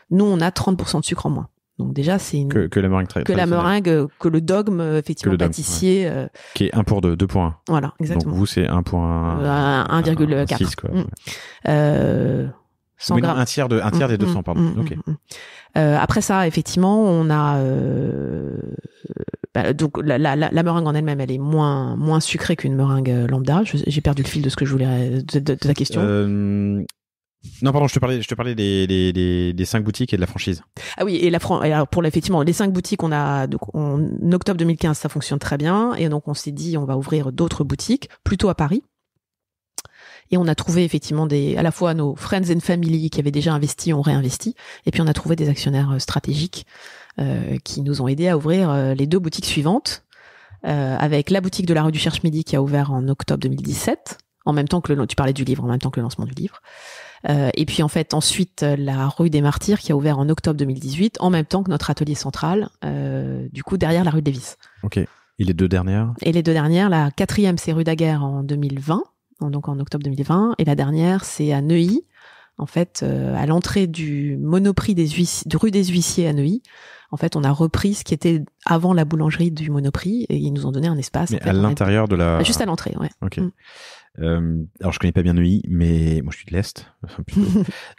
Nous, on a 30% de sucre en moins. Donc déjà, c'est que la meringue que le dogme, effectivement, pâtissier. Ouais. Qui est 1 pour 2, 2 pour 1. Voilà, exactement. Donc vous, c'est 1 pour 1,4. 6, quoi. 100 grammes. Un tiers des 200, pardon. Ok. Après ça, effectivement, on a donc la meringue en elle-même, elle est moins sucrée qu'une meringue lambda. J'ai perdu le fil de ce que je voulais de ta question. Non, pardon, je te parlais des 5 boutiques et de la franchise. Ah oui, et alors pour effectivement les 5 boutiques, on a donc en octobre 2015, ça fonctionne très bien, et donc on s'est dit on va ouvrir d'autres boutiques, plutôt à Paris. Et on a trouvé effectivement à la fois nos friends and family qui avaient déjà investi, ont réinvesti, et puis on a trouvé des actionnaires stratégiques qui nous ont aidés à ouvrir les 2 boutiques suivantes, avec la boutique de la rue du Cherche-Midi qui a ouvert en octobre 2017, en même temps que tu parlais du livre, en même temps que le lancement du livre. Et puis en fait ensuite la rue des Martyrs qui a ouvert en octobre 2018, en même temps que notre atelier central, du coup derrière la rue de Lévis. Ok. Et les 2 dernières? Et les 2 dernières, la 4e c'est rue Daguerre en 2020. Donc en octobre 2020, et la dernière c'est à Neuilly, en fait à l'entrée du Monoprix de rue des Huissiers à Neuilly. En fait, on a repris ce qui était avant la boulangerie du Monoprix et ils nous ont donné un espace. Mais à l'intérieur de la. Juste à l'entrée, ouais. Ok. Alors je connais pas bien Neuilly, mais moi je suis de l'Est,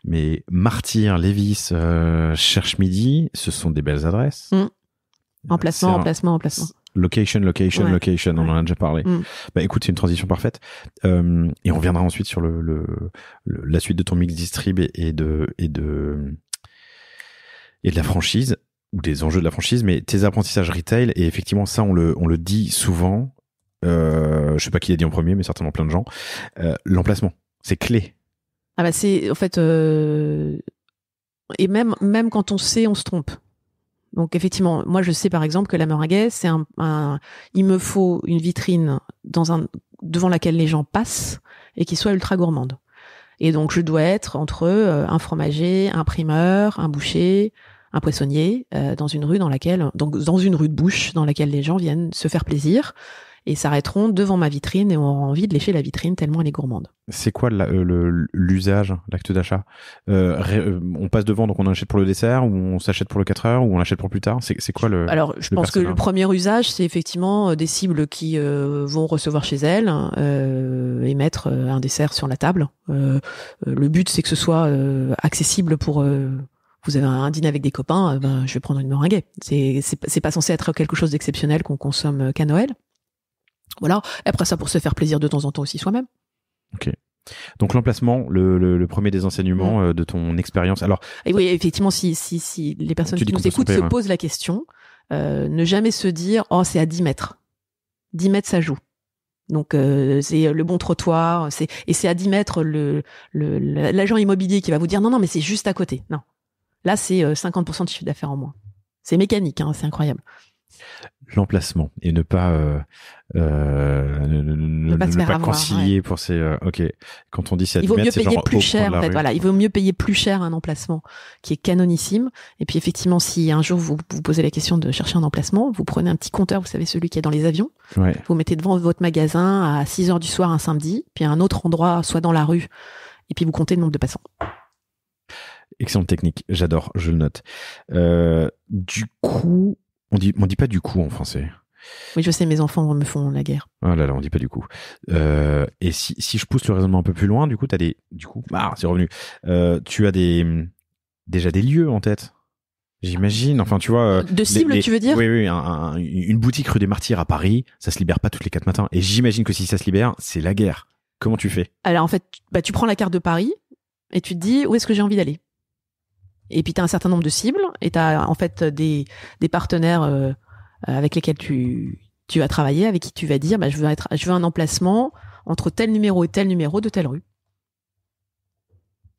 mais Martyrs, Lévis, Cherche-Midi, ce sont des belles adresses. Emplacement. Location, on en a déjà parlé. Bah écoute, c'est une transition parfaite. Et on reviendra ensuite sur la suite de ton mix distrib et de la franchise. ou des enjeux de la franchise, mais tes apprentissages retail, et effectivement ça on le dit souvent, je sais pas qui l'a dit en premier, mais certainement plein de gens, l'emplacement, c'est clé. Ah bah c'est en fait et même quand on sait, on se trompe. Donc effectivement, moi je sais par exemple que la meringuée, c'est il me faut une vitrine devant laquelle les gens passent et qui soit ultra gourmande. Et donc je dois être entre un fromager, un primeur, un boucher, un poissonnier, dans une rue dans une rue de bouche dans laquelle les gens viennent se faire plaisir et s'arrêteront devant ma vitrine et auront envie de lécher la vitrine tellement elle est gourmande. C'est quoi l'usage, l'acte d'achat? On passe devant, donc on achète pour le dessert, ou on s'achète pour le 4 heures, ou on achète pour plus tard? C'est quoi Alors, je pense que le premier usage, c'est effectivement des cibles qui vont recevoir chez elles et mettre un dessert sur la table. Le but, c'est que ce soit accessible pour... vous avez un dîner avec des copains, je vais prendre une meringuée. C'est pas censé être quelque chose d'exceptionnel qu'on consomme qu'à Noël. Voilà. Après ça, pour se faire plaisir de temps en temps aussi soi-même. Ok. Donc l'emplacement, le premier des enseignements de ton expérience. Alors, et oui, effectivement, si les personnes qui nous écoutent se posent la question, ne jamais se dire « Oh, c'est à 10 mètres ». 10 mètres, ça joue. Donc c'est le bon trottoir, c'est à 10 mètres l'agent immobilier qui va vous dire « Non, mais c'est juste à côté ». Non. Là, c'est 50% de chiffre d'affaires en moins. C'est mécanique, hein, c'est incroyable. L'emplacement et ne pas ne pas concilier pour ces ok. Quand on dit c'est à 10 mètres, c'est genre plus cher en fait. Voilà, il vaut mieux payer plus cher un emplacement qui est canonissime. Et puis effectivement, si un jour vous posez la question de chercher un emplacement, vous prenez un petit compteur, vous savez celui qui est dans les avions. Ouais. Vous mettez devant votre magasin à 6h du soir un samedi, puis à un autre endroit, soit dans la rue, et puis vous comptez le nombre de passants. Excellente technique, j'adore, je le note. Du coup, on dit pas du coup en français. Oui, je sais, mes enfants me font la guerre. Oh là là, on dit pas du coup. Et si je pousse le raisonnement un peu plus loin, du coup, c'est revenu. Tu as déjà des lieux en tête. J'imagine. Enfin, tu vois. De cible, tu veux dire? Oui. Une boutique rue des Martyrs à Paris, ça se libère pas toutes les 4 matins. Et j'imagine que si ça se libère, c'est la guerre. Comment tu fais? Alors en fait, tu prends la carte de Paris et tu te dis où est-ce que j'ai envie d'aller. Et puis tu as un certain nombre de cibles et tu as en fait des partenaires avec lesquels tu vas travailler, avec qui tu vas dire je veux un emplacement entre tel numéro et tel numéro de telle rue.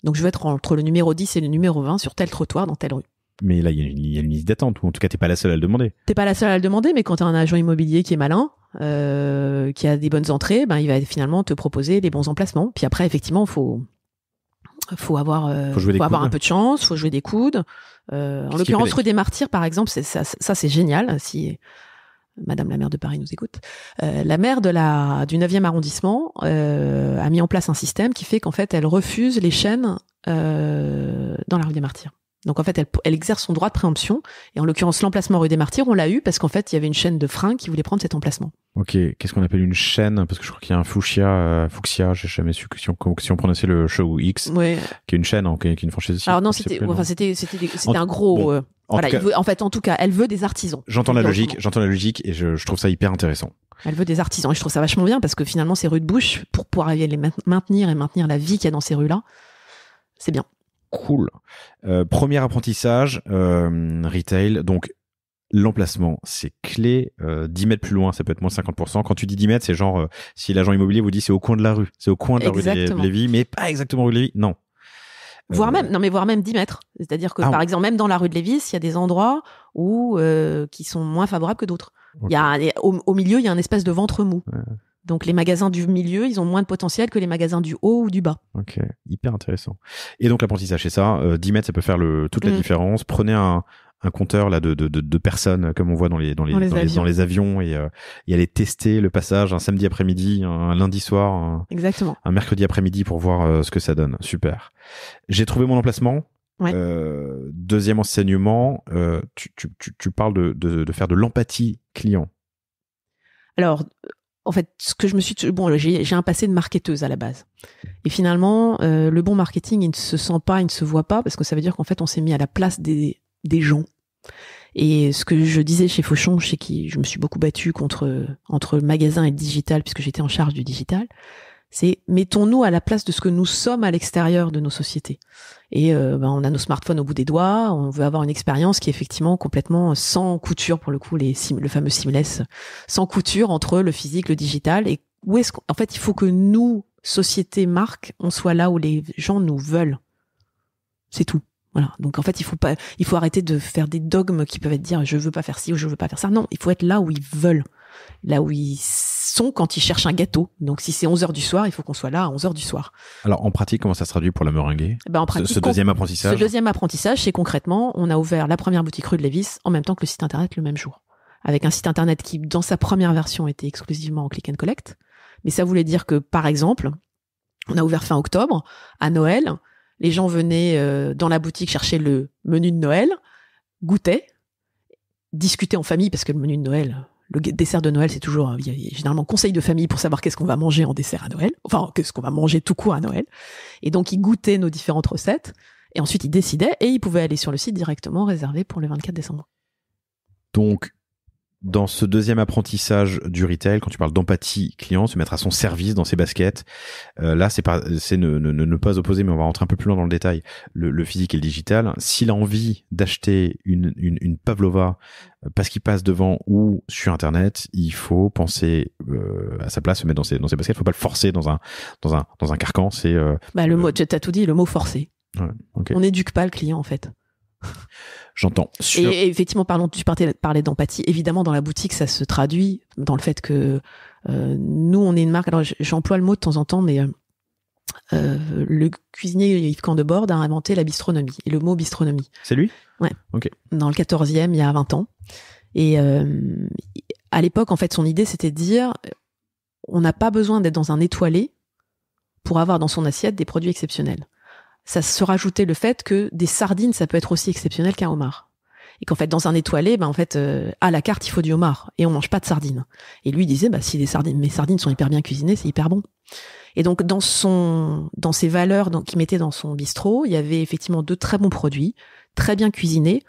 Donc je veux être entre le numéro 10 et le numéro 20 sur tel trottoir dans telle rue. Mais là, il y a une liste d'attente, ou en tout cas, t'es pas la seule à le demander. T'es pas la seule à le demander, mais quand t'as un agent immobilier qui est malin, qui a des bonnes entrées, il va finalement te proposer des bons emplacements. Puis après, effectivement, faut avoir un peu de chance, faut jouer des coudes. En l'occurrence, rue des Martyrs, par exemple, ça c'est génial. Si Madame la maire de Paris nous écoute, la maire du 9e arrondissement a mis en place un système qui fait qu'en fait, elle refuse les chaînes dans la rue des Martyrs. Donc en fait, elle exerce son droit de préemption. Et en l'occurrence, l'emplacement rue des Martyrs, on l'a eu parce qu'en fait, il y avait une chaîne de fringues qui voulait prendre cet emplacement. Ok, qu'est-ce qu'on appelle une chaîne? Parce que je crois qu'il y a un Fuchsia, j'ai jamais su si on prononçait le show X, qui est une chaîne, qui est une franchise. Alors non, c'était un gros. En tout cas, elle veut des artisans. J'entends la logique, et je trouve ça hyper intéressant. Elle veut des artisans et je trouve ça vachement bien parce que finalement, ces rues de bouche, pour pouvoir les maintenir la vie qu'il y a dans ces rues-là, c'est bien. Cool. Premier apprentissage, retail, donc l'emplacement, c'est clé. 10 mètres plus loin, ça peut être moins 50%. Quand tu dis 10 mètres, c'est genre, si l'agent immobilier vous dit c'est au coin de la rue, c'est au coin de la rue de Lévis, mais pas exactement rue de Lévis, non. Voire même 10 mètres. C'est-à-dire que, par exemple, même dans la rue de Lévis, il y a des endroits qui sont moins favorables que d'autres. Okay. Au milieu, il y a un espèce de ventre mou. Ouais. Donc les magasins du milieu, ils ont moins de potentiel que les magasins du haut ou du bas. Ok, hyper intéressant. Et donc l'apprentissage, c'est ça. 10 mètres, ça peut faire toute la différence. Prenez un compteur là de personnes comme on voit dans les avions et aller tester le passage un samedi après-midi, un lundi soir, exactement, un mercredi après-midi pour voir ce que ça donne. Super. J'ai trouvé mon emplacement. Ouais. Deuxième enseignement, tu parles de faire de l'empathie client. Alors, en fait, ce que je me suis... j'ai un passé de marketeuse à la base. Et finalement, le bon marketing, il ne se sent pas, il ne se voit pas, parce que ça veut dire qu'en fait, on s'est mis à la place des gens. Et ce que je disais chez Fauchon, chez qui je me suis beaucoup battue entre le magasin et le digital, puisque j'étais en charge du digital, C'est mettons-nous à la place de ce que nous sommes à l'extérieur de nos sociétés. Et on a nos smartphones au bout des doigts, on veut avoir une expérience qui est effectivement complètement sans couture, pour le coup, le fameux seamless, sans couture entre le physique, le digital. Et où est-ce qu'en fait, il faut que nous, société, marque, on soit là où les gens nous veulent. C'est tout. Voilà. Donc en fait, il faut arrêter de faire des dogmes qui peuvent être dire je veux pas faire ci ou je veux pas faire ça. Non, il faut être là où ils veulent. Là où ils sont quand ils cherchent un gâteau. Donc si c'est 11h du soir, il faut qu'on soit là à 11h du soir. Alors en pratique, comment ça se traduit pour la meringuée? En pratique, ce deuxième apprentissage? Ce deuxième apprentissage, c'est concrètement, on a ouvert la première boutique rue de Lévis en même temps que le site internet le même jour. Avec un site internet qui, dans sa première version, était exclusivement en click and collect. Mais ça voulait dire que, par exemple, on a ouvert fin octobre, à Noël, les gens venaient dans la boutique chercher le menu de Noël, goûtaient, discutaient en famille, parce que le menu de Noël... Le dessert de Noël, c'est toujours, il y a généralement conseil de famille pour savoir qu'est-ce qu'on va manger en dessert à Noël. Enfin, qu'est-ce qu'on va manger tout court à Noël. Et donc, ils goûtaient nos différentes recettes. Et ensuite, ils décidaient et ils pouvaient aller sur le site directement réservé pour le 24 décembre. Donc, dans ce deuxième apprentissage du retail, quand tu parles d'empathie client, se mettre à son service dans ses baskets, là, c'est ne pas opposer, mais on va rentrer un peu plus loin dans le détail, le physique et le digital. S'il a envie d'acheter une pavlova parce qu'il passe devant ou sur Internet, il faut penser à sa place, se mettre dans ses baskets. Il faut pas le forcer dans un carcan. C'est le mot, tu as tout dit, le mot forcer. Ouais, okay. On n'éduque pas le client en fait. J'entends. Et effectivement, tu parlais d'empathie. Évidemment, dans la boutique, ça se traduit dans le fait que nous, on est une marque. Alors, j'emploie le mot de temps en temps, mais le cuisinier Yves Candebord a inventé la bistronomie. Et le mot bistronomie. C'est lui ? Ouais. Ok. Dans le 14e, il y a 20 ans. Et à l'époque, en fait, son idée, c'était de dire on n'a pas besoin d'être dans un étoilé pour avoir dans son assiette des produits exceptionnels. Ça se rajoutait le fait que des sardines, ça peut être aussi exceptionnel qu'un homard. Et qu'en fait, dans un étoilé, à la carte, il faut du homard. Et on mange pas de sardines. Et lui, il disait, si mes sardines sont hyper bien cuisinées, c'est hyper bon. Et donc, dans ses valeurs qu'il mettait dans son bistrot, il y avait effectivement de très bons produits, très bien cuisinés,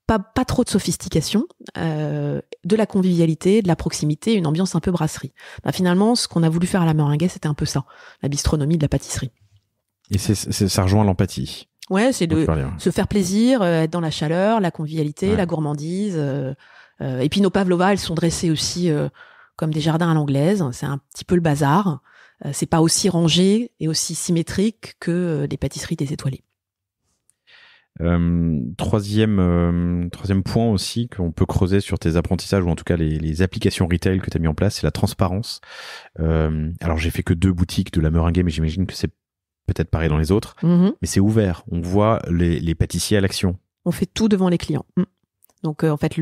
pas trop de sophistication, de la convivialité, de la proximité, une ambiance un peu brasserie. Finalement, ce qu'on a voulu faire à la Meringuée, c'était un peu ça. La bistronomie de la pâtisserie. Et ça rejoint l'empathie. Ouais, c'est de se faire plaisir, être dans la chaleur, la convivialité, la gourmandise. Et puis nos pavlovas, elles sont dressées aussi comme des jardins à l'anglaise. C'est un petit peu le bazar. C'est pas aussi rangé et aussi symétrique que les pâtisseries des étoilées. Troisième point aussi qu'on peut creuser sur tes apprentissages ou en tout cas les applications retail que tu as mis en place, c'est la transparence. Alors j'ai fait que 2 boutiques de la Meringuée, mais j'imagine que c'est peut-être pareil dans les autres, mais c'est ouvert. On voit les pâtissiers à l'action. On fait tout devant les clients. Donc en fait,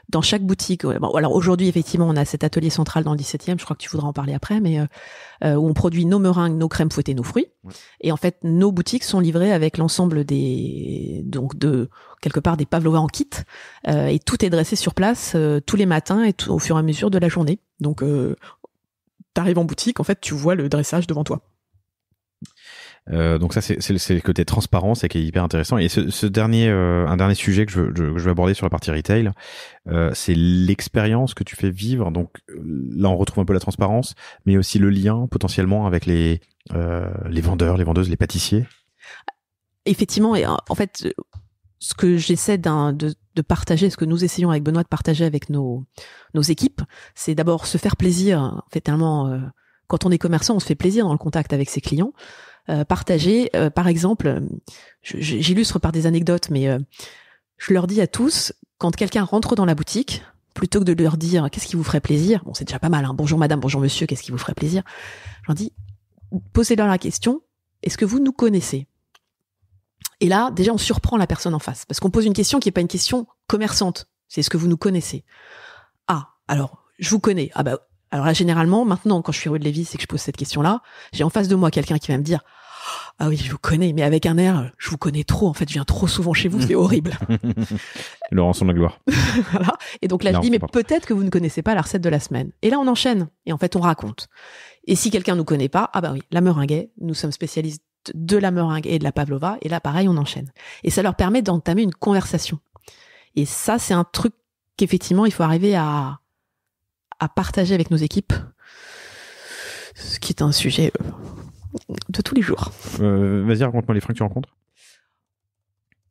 dans chaque boutique, alors aujourd'hui effectivement on a cet atelier central dans le 17e, je crois que tu voudras en parler après, mais où on produit nos meringues, nos crèmes fouettées, nos fruits. Ouais. Et en fait, nos boutiques sont livrées avec l'ensemble de quelque part des pavlovas en kit, et tout est dressé sur place tous les matins et au fur et à mesure de la journée. Donc t'arrives en boutique, en fait tu vois le dressage devant toi. Donc ça c'est le côté transparence et qui est hyper intéressant. Et ce dernier un dernier sujet que je vais aborder sur la partie retail, c'est l'expérience que tu fais vivre. Donc là on retrouve un peu la transparence, mais aussi le lien potentiellement avec les vendeurs, les vendeuses, les pâtissiers. Effectivement, et en fait ce que j'essaie de partager, ce que nous essayons avec Benoît de partager avec nos équipes, c'est d'abord se faire plaisir. En fait, tellement quand on est commerçant, on se fait plaisir dans le contact avec ses clients. Partager, par exemple, j'illustre par des anecdotes, mais je leur dis à tous, quand quelqu'un rentre dans la boutique, plutôt que de leur dire qu'est-ce qui vous ferait plaisir, bon c'est déjà pas mal, hein, bonjour madame, bonjour monsieur, qu'est-ce qui vous ferait plaisir, je leur dis, posez-leur la question, est-ce que vous nous connaissez ? Et là, déjà on surprend la personne en face, parce qu'on pose une question qui est pas une question commerçante, c'est est-ce que vous nous connaissez ? Ah, alors, je vous connais, ah bah alors là, généralement, maintenant, quand je suis rue de Lévis et que je pose cette question-là, j'ai en face de moi quelqu'un qui va me dire « Ah oui, je vous connais, mais avec un air, je vous connais trop, en fait, je viens trop souvent chez vous, c'est horrible. » Laurence de la gloire. Voilà. Et donc là, je dis « Mais peut-être que vous ne connaissez pas la recette de la semaine. » Et là, on enchaîne. Et en fait, on raconte. Et si quelqu'un ne nous connaît pas, ah bah oui, la Meringuée, nous sommes spécialistes de la meringue et de la pavlova. Et là, pareil, on enchaîne. Et ça leur permet d'entamer une conversation. Et ça, c'est un truc qu'effectivement, il faut arriver à partager avec nos équipes. Ce qui est un sujet de tous les jours. Vas-y, raconte-moi les freins que tu rencontres.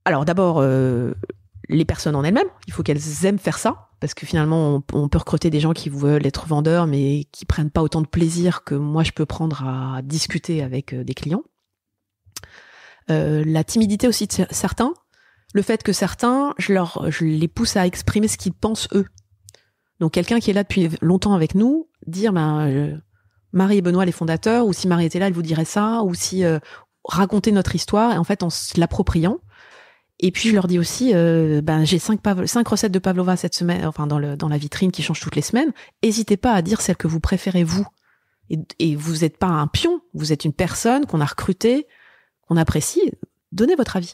Alors d'abord, les personnes en elles-mêmes, il faut qu'elles aiment faire ça, parce que finalement, on peut recruter des gens qui veulent être vendeurs, mais qui prennent pas autant de plaisir que moi je peux prendre à discuter avec des clients. La timidité aussi de certains, le fait que certains, je les pousse à exprimer ce qu'ils pensent eux. Donc quelqu'un qui est là depuis longtemps avec nous, dire Marie et Benoît les fondateurs, ou si Marie était là, elle vous dirait ça, ou si raconter notre histoire, et en fait en se l'appropriant. Et puis je leur dis aussi, j'ai 5 recettes de pavlova cette semaine, enfin dans la vitrine qui change toutes les semaines. N'hésitez pas à dire celle que vous préférez vous. Et vous n'êtes pas un pion, vous êtes une personne qu'on a recrutée, qu'on apprécie. Donnez votre avis.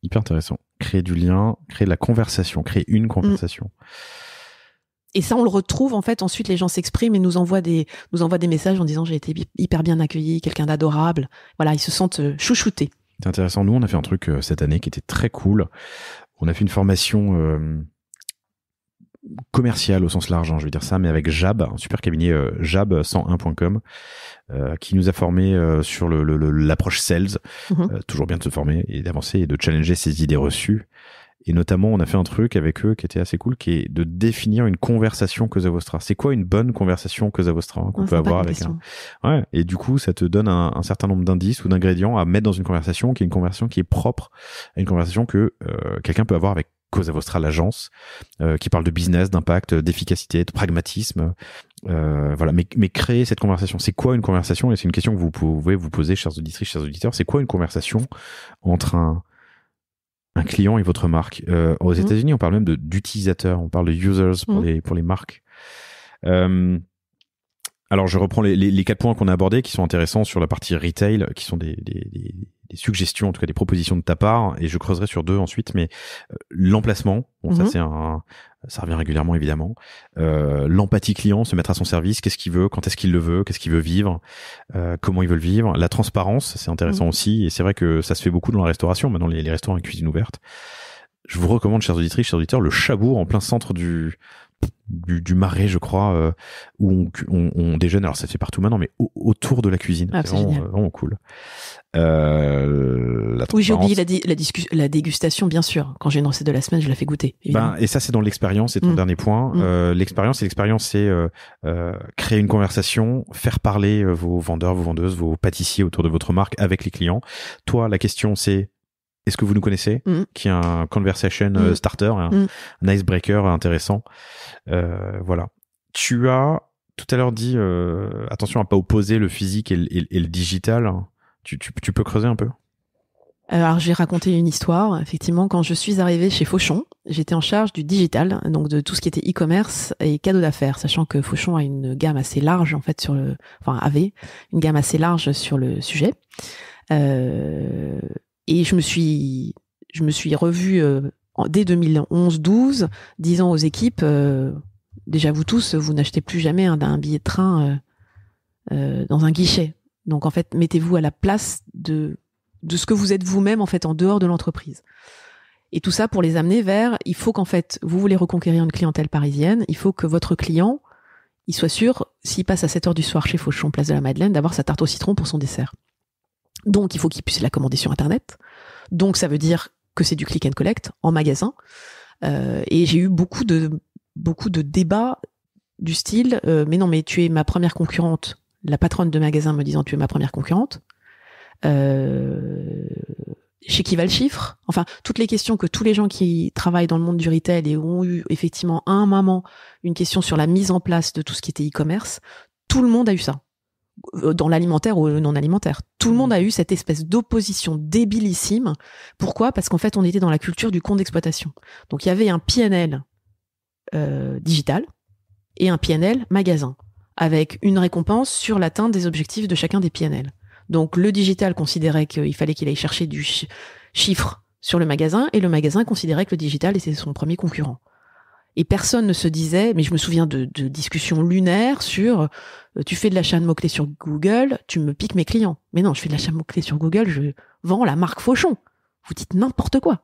Hyper intéressant. Créer du lien, créer de la conversation, créer une conversation. Et ça, on le retrouve en fait. Ensuite, les gens s'expriment et nous envoient des messages en disant j'ai été hyper bien accueilli, quelqu'un d'adorable. Voilà, ils se sentent chouchoutés. C'est intéressant. Nous, on a fait un truc cette année qui était très cool. On a fait une formation commerciale au sens large, je vais dire ça, mais avec Jab, un super cabinet, jab101.com, qui nous a formés sur l'approche sales. Toujours bien de se former et d'avancer et de challenger ses idées reçues. Et notamment, on a fait un truc avec eux qui était assez cool, qui est de définir une conversation Cosa Vostra. C'est quoi une bonne conversation Cosa Vostra qu'on peut avoir avec un... Ouais. Et du coup, ça te donne un certain nombre d'indices ou d'ingrédients à mettre dans une conversation qui est une conversation qui est propre à une conversation que quelqu'un peut avoir avec Cosa Vostra, l'agence, qui parle de business, d'impact, d'efficacité, de pragmatisme. Voilà. Mais créer cette conversation, c'est quoi une conversation? Et c'est une question que vous pouvez vous poser, chers auditrices, chers auditeurs. C'est quoi une conversation entre un client et votre marque? Aux États-Unis, on parle même d'utilisateurs, on parle de users pour les marques. Alors, je reprends les 4 points qu'on a abordés qui sont intéressants sur la partie retail, qui sont des suggestions, en tout cas des propositions de ta part, et je creuserai sur 2 ensuite, mais l'emplacement, ça ça revient régulièrement évidemment. L'empathie client, se mettre à son service, qu'est-ce qu'il veut, quand est-ce qu'il le veut, qu'est-ce qu'il veut vivre, comment il veut le vivre. La transparence, c'est intéressant aussi, et c'est vrai que ça se fait beaucoup dans la restauration, maintenant les restaurants avec cuisine ouverte. Je vous recommande, chers auditrices, chers auditeurs, le Chabour en plein centre du Marais, je crois, où on déjeune. Alors ça se fait partout maintenant, mais autour de la cuisine. C'est vraiment cool. Oui, j'ai oublié la dégustation, bien sûr. Quand j'ai une recette de la semaine, je la fais goûter. Et ça, c'est dans l'expérience, c'est ton dernier point. L'expérience, c'est créer une conversation, faire parler vos vendeurs, vos vendeuses, vos pâtissiers autour de votre marque avec les clients. Toi, la question, c'est est-ce que vous nous connaissez, qui est un conversation starter, un icebreaker intéressant. Voilà. Tu as tout à l'heure dit attention à pas opposer le physique et le digital. Tu peux creuser un peu? Alors, j'ai raconté une histoire. Effectivement, quand je suis arrivée chez Fauchon, j'étais en charge du digital, donc de tout ce qui était e-commerce et cadeau d'affaires, sachant que Fauchon a une gamme assez large, en fait, avait une gamme assez large sur le sujet. Et je me suis revue dès 2011-12, disant aux équipes, déjà vous tous, vous n'achetez plus jamais un billet de train dans un guichet. Donc en fait, mettez-vous à la place de ce que vous êtes vous-même en fait en dehors de l'entreprise. Et tout ça pour les amener vers, il faut qu'en fait, vous voulez reconquérir une clientèle parisienne, il faut que votre client, il soit sûr, s'il passe à 7h du soir chez Fauchon, place de la Madeleine, d'avoir sa tarte au citron pour son dessert. Donc il faut qu'il puisse la commander sur Internet. Donc ça veut dire que c'est du click and collect en magasin. Et j'ai eu beaucoup de débats du style mais non, mais tu es ma première concurrente. La patronne de magasin me disant tu es ma première concurrente. Chez qui va le chiffre? Enfin, toutes les questions que tous les gens qui travaillent dans le monde du retail et ont eu effectivement à un moment une question sur la mise en place de tout ce qui était e-commerce, tout le monde a eu ça. Dans l'alimentaire ou le non alimentaire. Tout le monde a eu cette espèce d'opposition débilissime. Pourquoi? Parce qu'en fait, on était dans la culture du compte d'exploitation. Donc, il y avait un PNL digital et un PNL magasin, avec une récompense sur l'atteinte des objectifs de chacun des PNL. Donc, le digital considérait qu'il fallait qu'il aille chercher du chiffre sur le magasin, et le magasin considérait que le digital était son premier concurrent. Et personne ne se disait, mais je me souviens de discussions lunaires sur tu fais de l'achat de mots-clés sur Google, tu me piques mes clients. Mais non, je fais de l'achat de mots-clés sur Google, je vends la marque Fauchon. Vous dites n'importe quoi.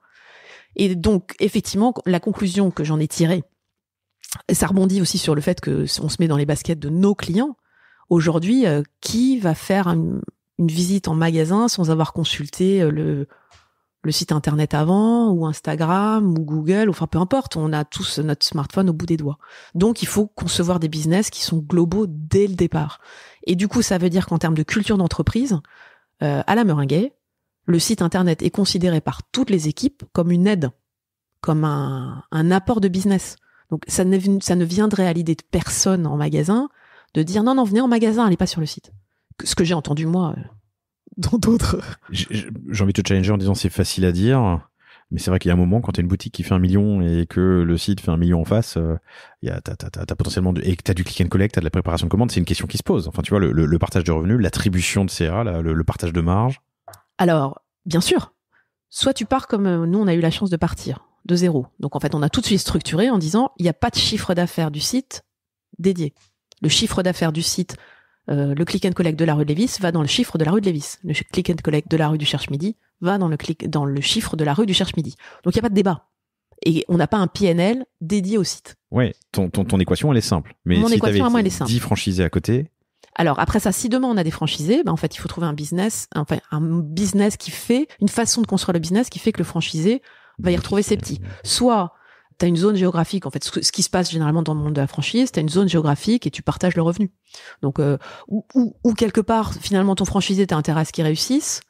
Et donc, effectivement, la conclusion que j'en ai tirée, ça rebondit aussi sur le fait que on se met dans les baskets de nos clients. Aujourd'hui, qui va faire une visite en magasin sans avoir consulté le site internet avant, ou Instagram, ou Google, enfin peu importe, on a tous notre smartphone au bout des doigts. Donc il faut concevoir des business qui sont globaux dès le départ. Et du coup, ça veut dire qu'en termes de culture d'entreprise, à la Meringuet, le site internet est considéré par toutes les équipes comme une aide, comme un apport de business. Donc ça ne viendrait à l'idée de personne en magasin de dire non, venez en magasin, allez pas sur le site. Ce que j'ai entendu moi dans d'autres. J'ai envie de te challenger en disant c'est facile à dire, mais c'est vrai qu'il y a un moment quand t'as une boutique qui fait 1 million et que le site fait 1 million en face, t'as potentiellement et que t'as du click and collect, t'as de la préparation de commande, c'est une question qui se pose. Enfin tu vois le partage de revenus, l'attribution de CA, le partage de marge. Alors bien sûr, soit tu pars comme nous on a eu la chance de partir de zéro. Donc en fait on a tout de suite structuré en disant il n'y a pas de chiffre d'affaires du site dédié. Le chiffre d'affaires du site, le click and collect de la rue de Lévis va dans le chiffre de la rue de Lévis. Le click and collect de la rue du Cherche-Midi va dans le chiffre de la rue du Cherche-Midi. Donc il n'y a pas de débat. Et on n'a pas un PNL dédié au site. Ouais, ton équation elle est simple. Mais mon si équation t'avais à moi elle est simple. 10 franchisés à côté. Alors après ça, si demain on a des franchisés, en fait il faut trouver un business qui fait, une façon de construire le business qui fait que le franchisé va y retrouver ses petits. Soit t'as une zone géographique, en fait, ce qui se passe généralement dans le monde de la franchise, t'as une zone géographique et tu partages le revenu. Donc, ou quelque part, finalement, ton franchisé, t'as intérêt à ce qu'il réussisse,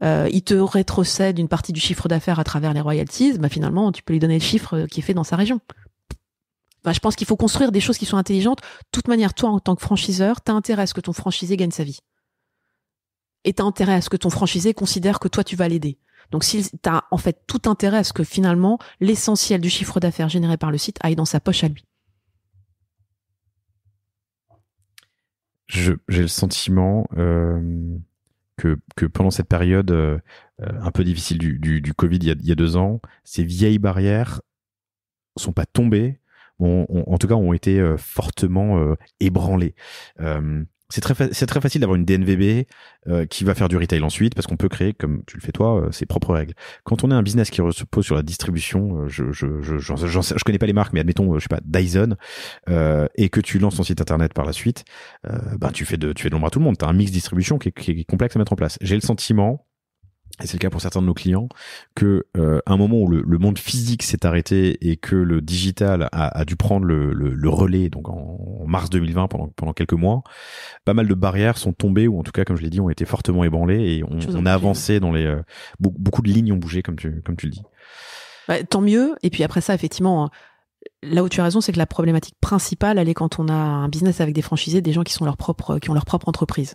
il te rétrocède une partie du chiffre d'affaires à travers les royalties, finalement, tu peux lui donner le chiffre qui est fait dans sa région. Je pense qu'il faut construire des choses qui sont intelligentes. De toute manière, toi, en tant que franchiseur, t'as intérêt à ce que ton franchisé gagne sa vie. Et t'as intérêt à ce que ton franchisé considère que toi, tu vas l'aider. Donc, t'as en fait tout intérêt à ce que finalement, l'essentiel du chiffre d'affaires généré par le site aille dans sa poche à lui. J'ai le sentiment que pendant cette période un peu difficile du Covid il y a 2 ans, ces vieilles barrières sont pas tombées, en tout cas ont été fortement ébranlées. C'est très facile d'avoir une DNVB qui va faire du retail ensuite parce qu'on peut créer, comme tu le fais toi, ses propres règles. Quand on est un business qui repose sur la distribution, je connais pas les marques, mais admettons, je sais pas, Dyson, et que tu lances ton site internet par la suite, tu fais de l'ombre à tout le monde. T'as un mix distribution qui est complexe à mettre en place. J'ai le sentiment, et c'est le cas pour certains de nos clients, que à un moment où le monde physique s'est arrêté et que le digital a dû prendre le relais, donc en mars 2020 pendant quelques mois, pas mal de barrières sont tombées, ou en tout cas, comme je l'ai dit, ont été fortement ébranlées, et on a avancé dans les beaucoup de lignes ont bougé, comme tu le dis. Tant mieux. Et puis après ça, effectivement, là où tu as raison, c'est que la problématique principale, elle est quand on a un business avec des franchisés, des gens qui ont leur propre entreprise.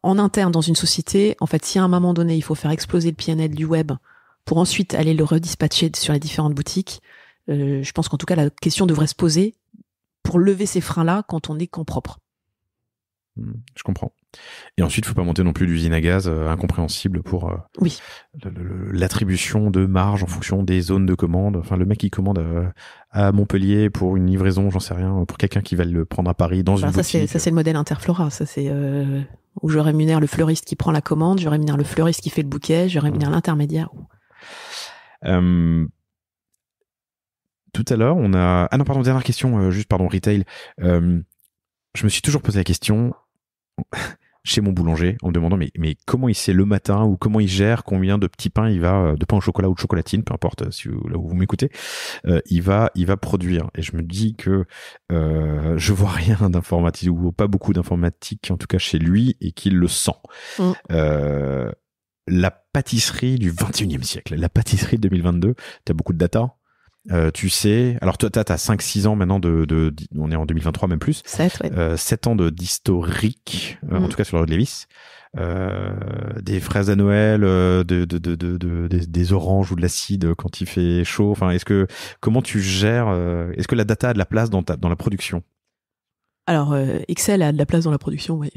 En interne, dans une société, en fait, si à un moment donné, il faut faire exploser le PNL du web pour ensuite aller le redispatcher sur les différentes boutiques, je pense qu'en tout cas, la question devrait se poser pour lever ces freins-là quand on est qu'en propre. Je comprends. Et ensuite, il ne faut pas monter non plus d'usine à gaz incompréhensible pour oui. l'attribution de marge en fonction des zones de commande. Enfin, le mec qui commande à Montpellier pour une livraison, j'en sais rien, pour quelqu'un qui va le prendre à Paris dans une boutique. Ça, c'est le modèle Interflora. Ça, c'est où je rémunère le fleuriste qui prend la commande, je rémunère le fleuriste qui fait le bouquet, je rémunère l'intermédiaire. Tout à l'heure, on a... Ah non, pardon, dernière question, retail. Je me suis toujours posé la question chez mon boulanger en me demandant mais comment il sait le matin, ou comment il gère combien de petits pains il va, de pain au chocolat ou de chocolatine, peu importe là où vous m'écoutez, il va produire. Et je me dis que je vois rien d'informatique, ou pas beaucoup d'informatique en tout cas chez lui, et qu'il le sent. La pâtisserie du 21e siècle, la pâtisserie de 2022, t'as beaucoup de data. Tu sais, alors toi t'as 5-6 ans maintenant on est en 2023, même plus. 7, ouais. 7 ans d'historique, en tout cas sur la rue de Lévis. Des fraises à Noël, des oranges ou de l'acide quand il fait chaud. Enfin, comment tu gères, est-ce que la data a de la place dans la production? Alors, Excel a de la place dans la production, oui.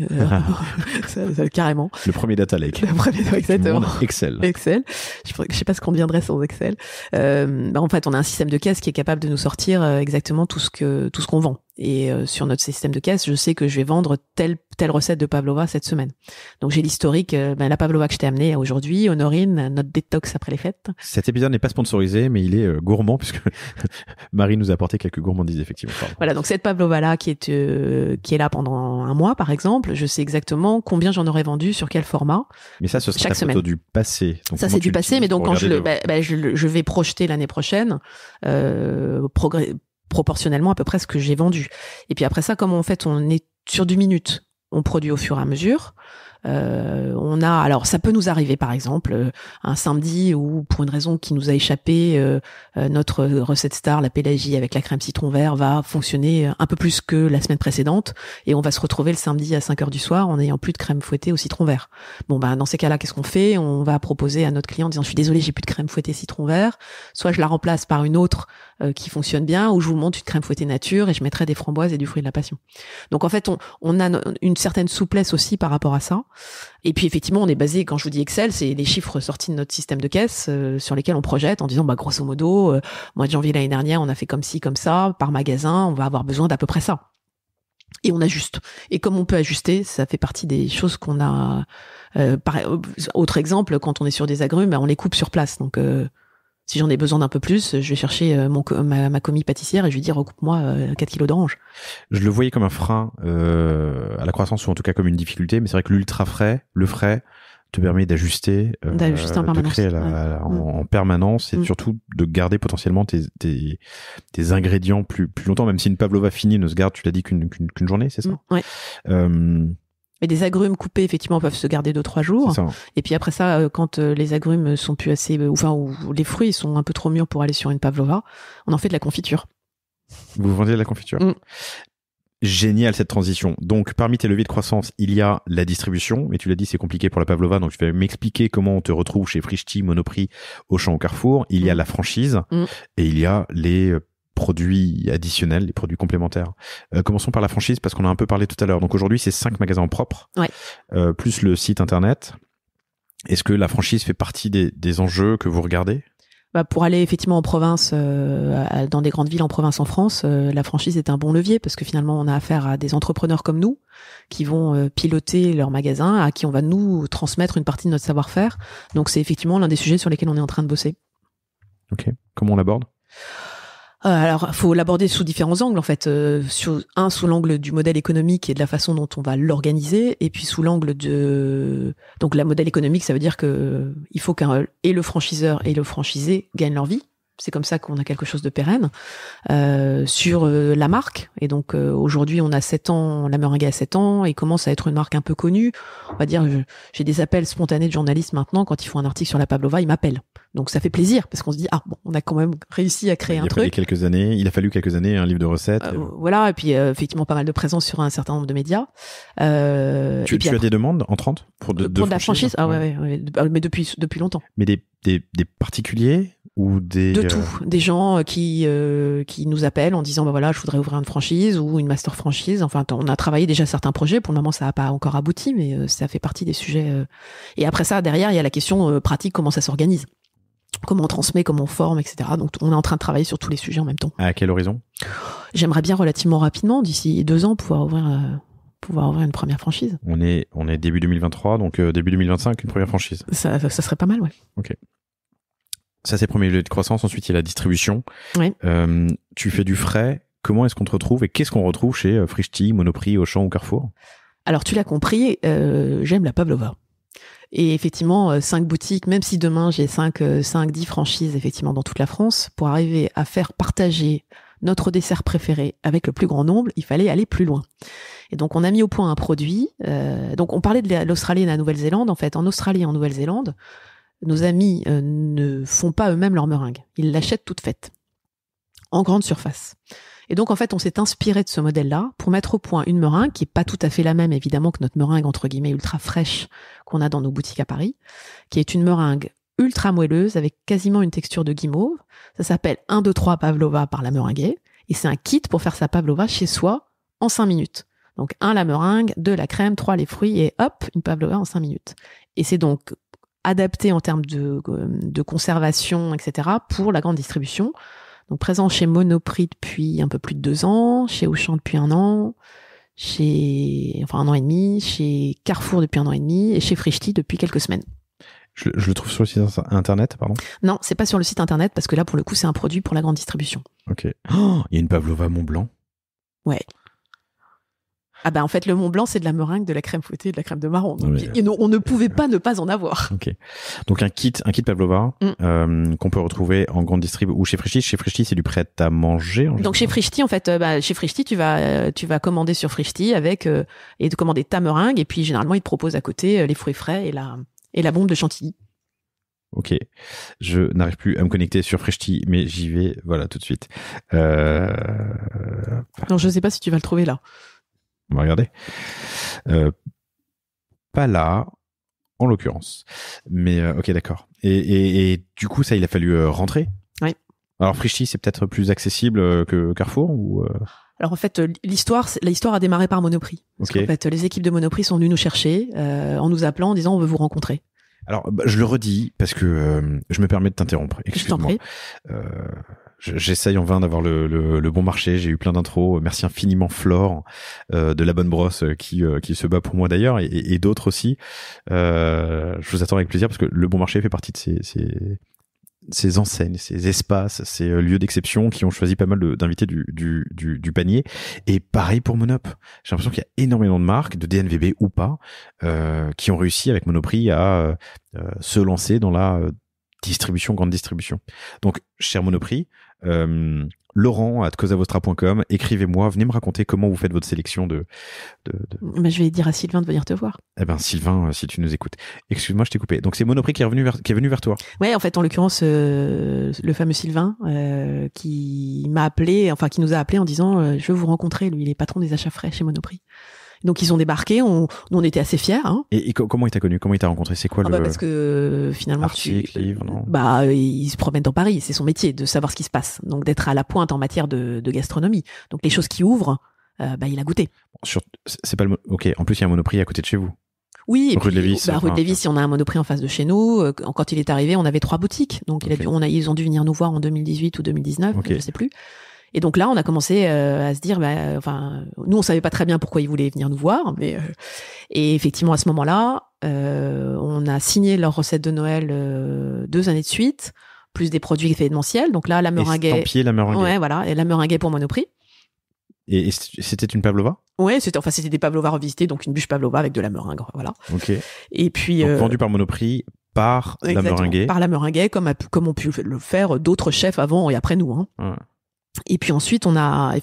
Ça, carrément. Le premier data lake. Le premier, exactement. Excel. Je sais pas ce qu'on deviendrait sans Excel. En fait, on a un système de caisse qui est capable de nous sortir exactement tout ce qu'on vend. sur notre système de caisse, je sais que je vais vendre telle recette de pavlova cette semaine. Donc j'ai l'historique, la pavlova que je t'ai amenée aujourd'hui, Honorine, notre détox après les fêtes. Cet épisode n'est pas sponsorisé, mais il est gourmand puisque Marie nous a apporté quelques gourmandises effectivement. Voilà, donc cette pavlova là qui est là pendant un mois par exemple, je sais exactement combien j'en aurais vendu sur quel format. Mais ça, ce serait chaque semaine. Du passé. Donc ça c'est du passé, mais donc quand je vais projeter l'année prochaine, proportionnellement à peu près ce que j'ai vendu. Et puis après ça, comme en fait on est sur du minute, on produit au fur et à mesure. Alors ça peut nous arriver par exemple un samedi où pour une raison qui nous a échappé, notre recette star, la pélagie avec la crème citron vert, va fonctionner un peu plus que la semaine précédente et on va se retrouver le samedi à 5h du soir en n'ayant plus de crème fouettée au citron vert. Bon dans ces cas-là, qu'est-ce qu'on fait? On va proposer à notre client en disant je suis désolé, j'ai plus de crème fouettée citron vert, soit je la remplace par une autre qui fonctionne bien, ou je vous montre une crème fouettée nature et je mettrai des framboises et du fruit de la passion. Donc en fait on a une certaine souplesse aussi par rapport à ça. Et puis effectivement, on est basé, quand je vous dis Excel, c'est les chiffres sortis de notre système de caisse sur lesquels on projette en disant grosso modo, mois de janvier l'année dernière, on a fait comme ci, comme ça, par magasin, on va avoir besoin d'à peu près ça. Et on ajuste. Et comme on peut ajuster, ça fait partie des choses qu'on a. Autre exemple, quand on est sur des agrumes, on les coupe sur place. Donc si j'en ai besoin d'un peu plus, je vais chercher ma commis pâtissière et je lui dis recoupe-moi 4 kilos d'oranges. Je le voyais comme un frein à la croissance, ou en tout cas comme une difficulté, mais c'est vrai que l'ultra frais, le frais, te permet d'ajuster en permanence, de créer en permanence et surtout de garder potentiellement tes ingrédients plus longtemps, même si une pavlova finie ne se garde, tu l'as dit, qu'une journée, c'est ça? Ouais. Mais des agrumes coupés, effectivement, peuvent se garder 2-3 jours. Et puis après ça, quand les agrumes sont plus assez, ou les fruits sont un peu trop mûrs pour aller sur une pavlova, on en fait de la confiture. Vous vendez de la confiture? Génial cette transition. Donc parmi tes leviers de croissance, il y a la distribution, mais tu l'as dit, c'est compliqué pour la pavlova, donc tu vas m'expliquer comment on te retrouve chez Frischti, Monoprix, Auchan ou Carrefour. Il y a la franchise et il y a les produits additionnels, les produits complémentaires. Commençons par la franchise parce qu'on a un peu parlé tout à l'heure. Donc aujourd'hui, c'est 5 magasins propres, plus le site internet. Est-ce que la franchise fait partie des enjeux que vous regardez? Pour aller effectivement en province, dans des grandes villes en province en France, la franchise est un bon levier parce que finalement on a affaire à des entrepreneurs comme nous qui vont piloter leur magasin, à qui on va nous transmettre une partie de notre savoir-faire. Donc c'est effectivement l'un des sujets sur lesquels on est en train de bosser. Ok. Comment on l'aborde? Alors, faut l'aborder sous différents angles en fait. Sous l'angle du modèle économique et de la façon dont on va l'organiser, et puis sous l'angle donc la modèle économique, ça veut dire que il faut et le franchiseur et le franchisé gagnent leur vie. C'est comme ça qu'on a quelque chose de pérenne. Sur la marque, et donc aujourd'hui on a 7 ans, la Meringuée a 7 ans et commence à être une marque un peu connue. On va dire, j'ai des appels spontanés de journalistes maintenant quand ils font un article sur la pavlova, ils m'appellent. Donc ça fait plaisir parce qu'on se dit on a quand même réussi à créer un truc. Il a fallu quelques années, un livre de recettes. Voilà, et puis effectivement pas mal de présence sur un certain nombre de médias. Tu as des demandes entrantes pour de la franchise? Ouais, mais depuis longtemps. Mais des particuliers ou de tout, des gens qui nous appellent en disant voilà, je voudrais ouvrir une franchise ou une master franchise. Enfin, on a travaillé déjà certains projets. Pour le moment, ça n'a pas encore abouti, mais ça fait partie des sujets. Et après ça, derrière, il y a la question pratique, comment ça s'organise, comment on transmet, comment on forme, etc. Donc, on est en train de travailler sur tous les sujets en même temps. À quel horizon? J'aimerais bien relativement rapidement, d'ici 2 ans, pouvoir ouvrir une première franchise. On est début 2023, donc début 2025, une première franchise. Ça serait pas mal, ouais. Ok. Ça, c'est le premier levier de croissance. Ensuite, il y a la distribution. Oui. Tu fais du frais. Comment est-ce qu'on te retrouve et qu'est-ce qu'on retrouve chez Frischti, Monoprix, Auchan ou Carrefour? Alors, tu l'as compris, j'aime la pavlova. Et effectivement, 5 boutiques, même si demain j'ai 5-10 franchises effectivement dans toute la France, pour arriver à faire partager notre dessert préféré avec le plus grand nombre, il fallait aller plus loin. Et donc, on a mis au point un produit. Donc, on parlait de l'Australie et de la Nouvelle-Zélande. En fait, en Australie et en Nouvelle-Zélande, nos amis ne font pas eux-mêmes leur meringue. Ils l'achètent toute faite, en grande surface. Et donc, en fait, on s'est inspiré de ce modèle-là pour mettre au point une meringue qui est pas tout à fait la même, évidemment, que notre meringue, entre guillemets, ultra fraîche qu'on a dans nos boutiques à Paris, qui est une meringue ultra moelleuse avec quasiment une texture de guimauve. Ça s'appelle 1, 2, 3 pavlova par la Meringuée. Et c'est un kit pour faire sa pavlova chez soi en 5 minutes. Donc, 1, la meringue, 2, la crème, 3, les fruits et hop, une pavlova en 5 minutes. Et c'est donc adapté en termes de conservation, etc., pour la grande distribution. Donc présent chez Monoprix depuis un peu plus de 2 ans, chez Auchan depuis 1 an, enfin 1 an et demi, chez Carrefour depuis 1 an et demi et chez Frischti depuis quelques semaines. Je le trouve sur le site internet, pardon? Non, c'est pas sur le site internet parce que là, pour le coup, c'est un produit pour la grande distribution. Ok. Oh, il y a une pavlova Mont Blanc. Ouais. Ah bah en fait, le Mont Blanc, c'est de la meringue, de la crème fouettée et de la crème de marron. Donc on ne pouvait pas ne pas en avoir. Ok. Donc un kit pavlova qu'on peut retrouver en grande distrib ou chez Frischti. Chez Frischti, c'est du prêt à manger. Donc chez Frischti, en fait, chez Frischti, tu vas commander sur Frischti avec et te commander ta meringue et puis généralement ils te proposent à côté les fruits frais et la bombe de chantilly. Ok, je n'arrive plus à me connecter sur Frischti, mais j'y vais, voilà, tout de suite. Non, je sais pas si tu vas le trouver là. On va regarder. Pas là, en l'occurrence. Mais ok, d'accord. Et du coup, ça, il a fallu rentrer. Oui. Alors Frischti, c'est peut-être plus accessible que Carrefour ou Alors en fait, l'histoire a démarré par Monoprix. Parce qu'en fait, les équipes de Monoprix sont venues nous chercher en nous appelant en disant on veut vous rencontrer. Alors, je le redis parce que je me permets de t'interrompre. Excuse-moi. J'essaye en vain d'avoir le bon marché. J'ai eu plein d'intros. Merci infiniment Flore de La Bonne Brosse qui se bat pour moi d'ailleurs et d'autres aussi. Je vous attends avec plaisir parce que le bon marché fait partie de ces enseignes, ces espaces, ces lieux d'exception qui ont choisi pas mal d'invités du panier. Et pareil pour Monop. J'ai l'impression qu'il y a énormément de marques, de DNVB ou pas, qui ont réussi avec Monoprix à se lancer dans la grande distribution. Donc, cher Monoprix, Laurent@cosavostra.com, écrivez-moi, venez me raconter comment vous faites votre sélection de... Bah, je vais dire à Sylvain de venir te voir. Eh ben Sylvain, si tu nous écoutes. Excuse-moi, je t'ai coupé. Donc c'est Monoprix qui est venu vers toi. Ouais, en fait, en l'occurrence, le fameux Sylvain qui m'a appelé, enfin qui nous a appelé en disant je veux vous rencontrer. Lui, il est patron des achats frais chez Monoprix. Donc ils ont débarqué, on était assez fiers. Hein. Et comment il t'a connu? Comment il t'a rencontré? C'est quoi parce que finalement livre, non? Il se promène dans Paris, c'est son métier de savoir ce qui se passe. Donc d'être à la pointe en matière de gastronomie. Donc les choses qui ouvrent, il a goûté. C'est pas OK, en plus il y a un Monoprix à côté de chez vous. Oui, et rue de Lévis. Rue de Lévis, on a un Monoprix en face de chez nous. Quand il est arrivé, on avait 3 boutiques. Donc ils ont dû venir nous voir en 2018 ou 2019, je sais plus. Et donc là, on a commencé à se dire, nous, on savait pas très bien pourquoi ils voulaient venir nous voir, mais et effectivement, à ce moment-là, on a signé leur recette de Noël 2 années de suite, plus des produits événementiels. Donc là, la meringue. Estampillé la meringue. Ouais, voilà, et la meringue pour Monoprix. Et c'était une pavlova? Ouais, c'était des pavlovas revisités, donc une bûche pavlova avec de la meringue, voilà. Ok. Et puis donc, vendu par Monoprix. Par la meringue. Par la meringue, comme ont pu le faire d'autres chefs avant et après nous. Hein. Ouais. Et puis ensuite, on a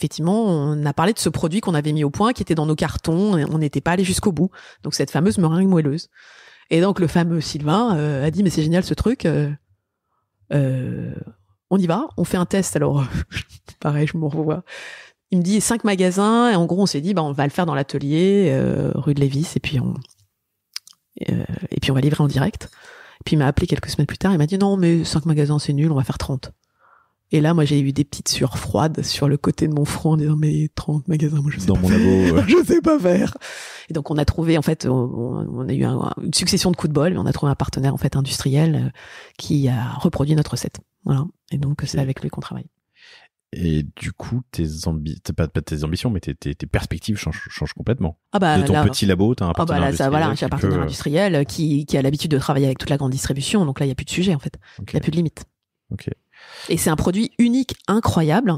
parlé de ce produit qu'on avait mis au point, qui était dans nos cartons, et on n'était pas allé jusqu'au bout. Donc cette fameuse meringue moelleuse. Et donc le fameux Sylvain a dit mais c'est génial ce truc. On y va, on fait un test. Alors pareil, je me revois. Il me dit 5 magasins et en gros on s'est dit on va le faire dans l'atelier rue de Lévis et puis on va livrer en direct. Et puis il m'a appelé quelques semaines plus tard, il m'a dit non mais 5 magasins c'est nul, on va faire 30. Et là, moi, j'ai eu des petites sueurs froides sur le côté de mon front en disant, mais 30 magasins, moi, je sais pas faire. Je sais pas faire. Et donc, on a trouvé, en fait, on a eu une succession de coups de bol, mais on a trouvé un partenaire, en fait, industriel, qui a reproduit notre recette. Voilà. Et donc, c'est avec lui qu'on travaille. Et du coup, pas tes ambitions, mais tes perspectives changent complètement. De ton petit labo, t'as un partenaire industriel. J'ai un partenaire industriel qui a l'habitude de travailler avec toute la grande distribution. Donc là, il n'y a plus de sujet, en fait. Il n'y a plus de limite. Ok. Et c'est un produit unique, incroyable.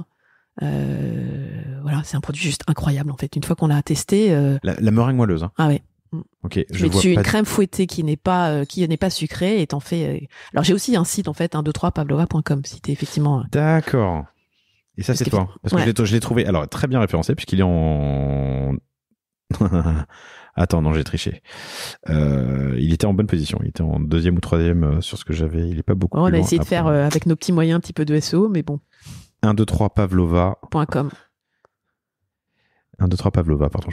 C'est un produit juste incroyable en fait. Une fois qu'on l'a testé. La meringue moelleuse. Hein. Ah ouais. Ok. Je mets dessus une crème fouettée qui n'est pas sucrée et t'en fais. Alors j'ai aussi un site en fait, 123pavlova.com si t'es effectivement. D'accord. Et ça c'est toi. Parce que je l'ai trouvé. Alors très bien référencé puisqu'il est en. Attends, non, j'ai triché. Il était en bonne position. Il était en 2e ou 3e sur ce que j'avais. Il est pas beaucoup. On a essayé de faire avec nos petits moyens un petit peu de SEO, mais bon. 123pavlova.com. 123pavlova, pardon,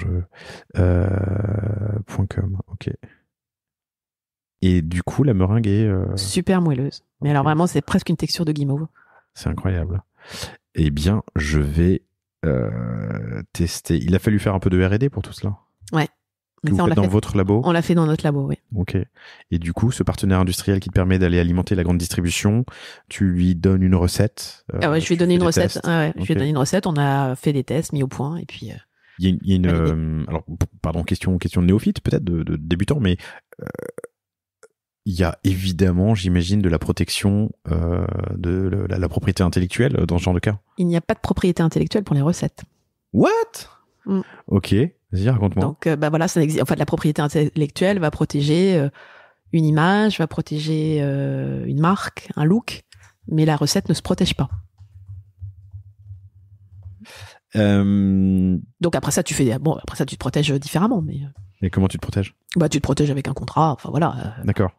.com, ok. Et du coup, la meringue est super moelleuse. Mais alors vraiment, c'est presque une texture de guimauve. C'est incroyable. Eh bien, je vais tester. Il a fallu faire un peu de R&D pour tout cela. Ouais. Que vous faites dans votre labo? On l'a fait dans notre labo, oui. Ok. Et du coup, ce partenaire industriel qui te permet d'aller alimenter la grande distribution, tu lui donnes une recette? Je lui ai donné une recette. Je lui ai donné une recette. On a fait des tests, mis au point, et puis. Il y a une alors, pardon, question de néophyte, peut-être de débutant, mais il y a évidemment, j'imagine, de la protection de la propriété intellectuelle dans ce genre de cas. Il n'y a pas de propriété intellectuelle pour les recettes. What? Ok, vas-y, raconte-moi. Donc, voilà, ça existe. En fait, la propriété intellectuelle va protéger une image, va protéger une marque, un look, mais la recette ne se protège pas. Donc après ça, tu te protèges différemment, mais. Et comment tu te protèges? Tu te protèges avec un contrat. Enfin voilà. D'accord.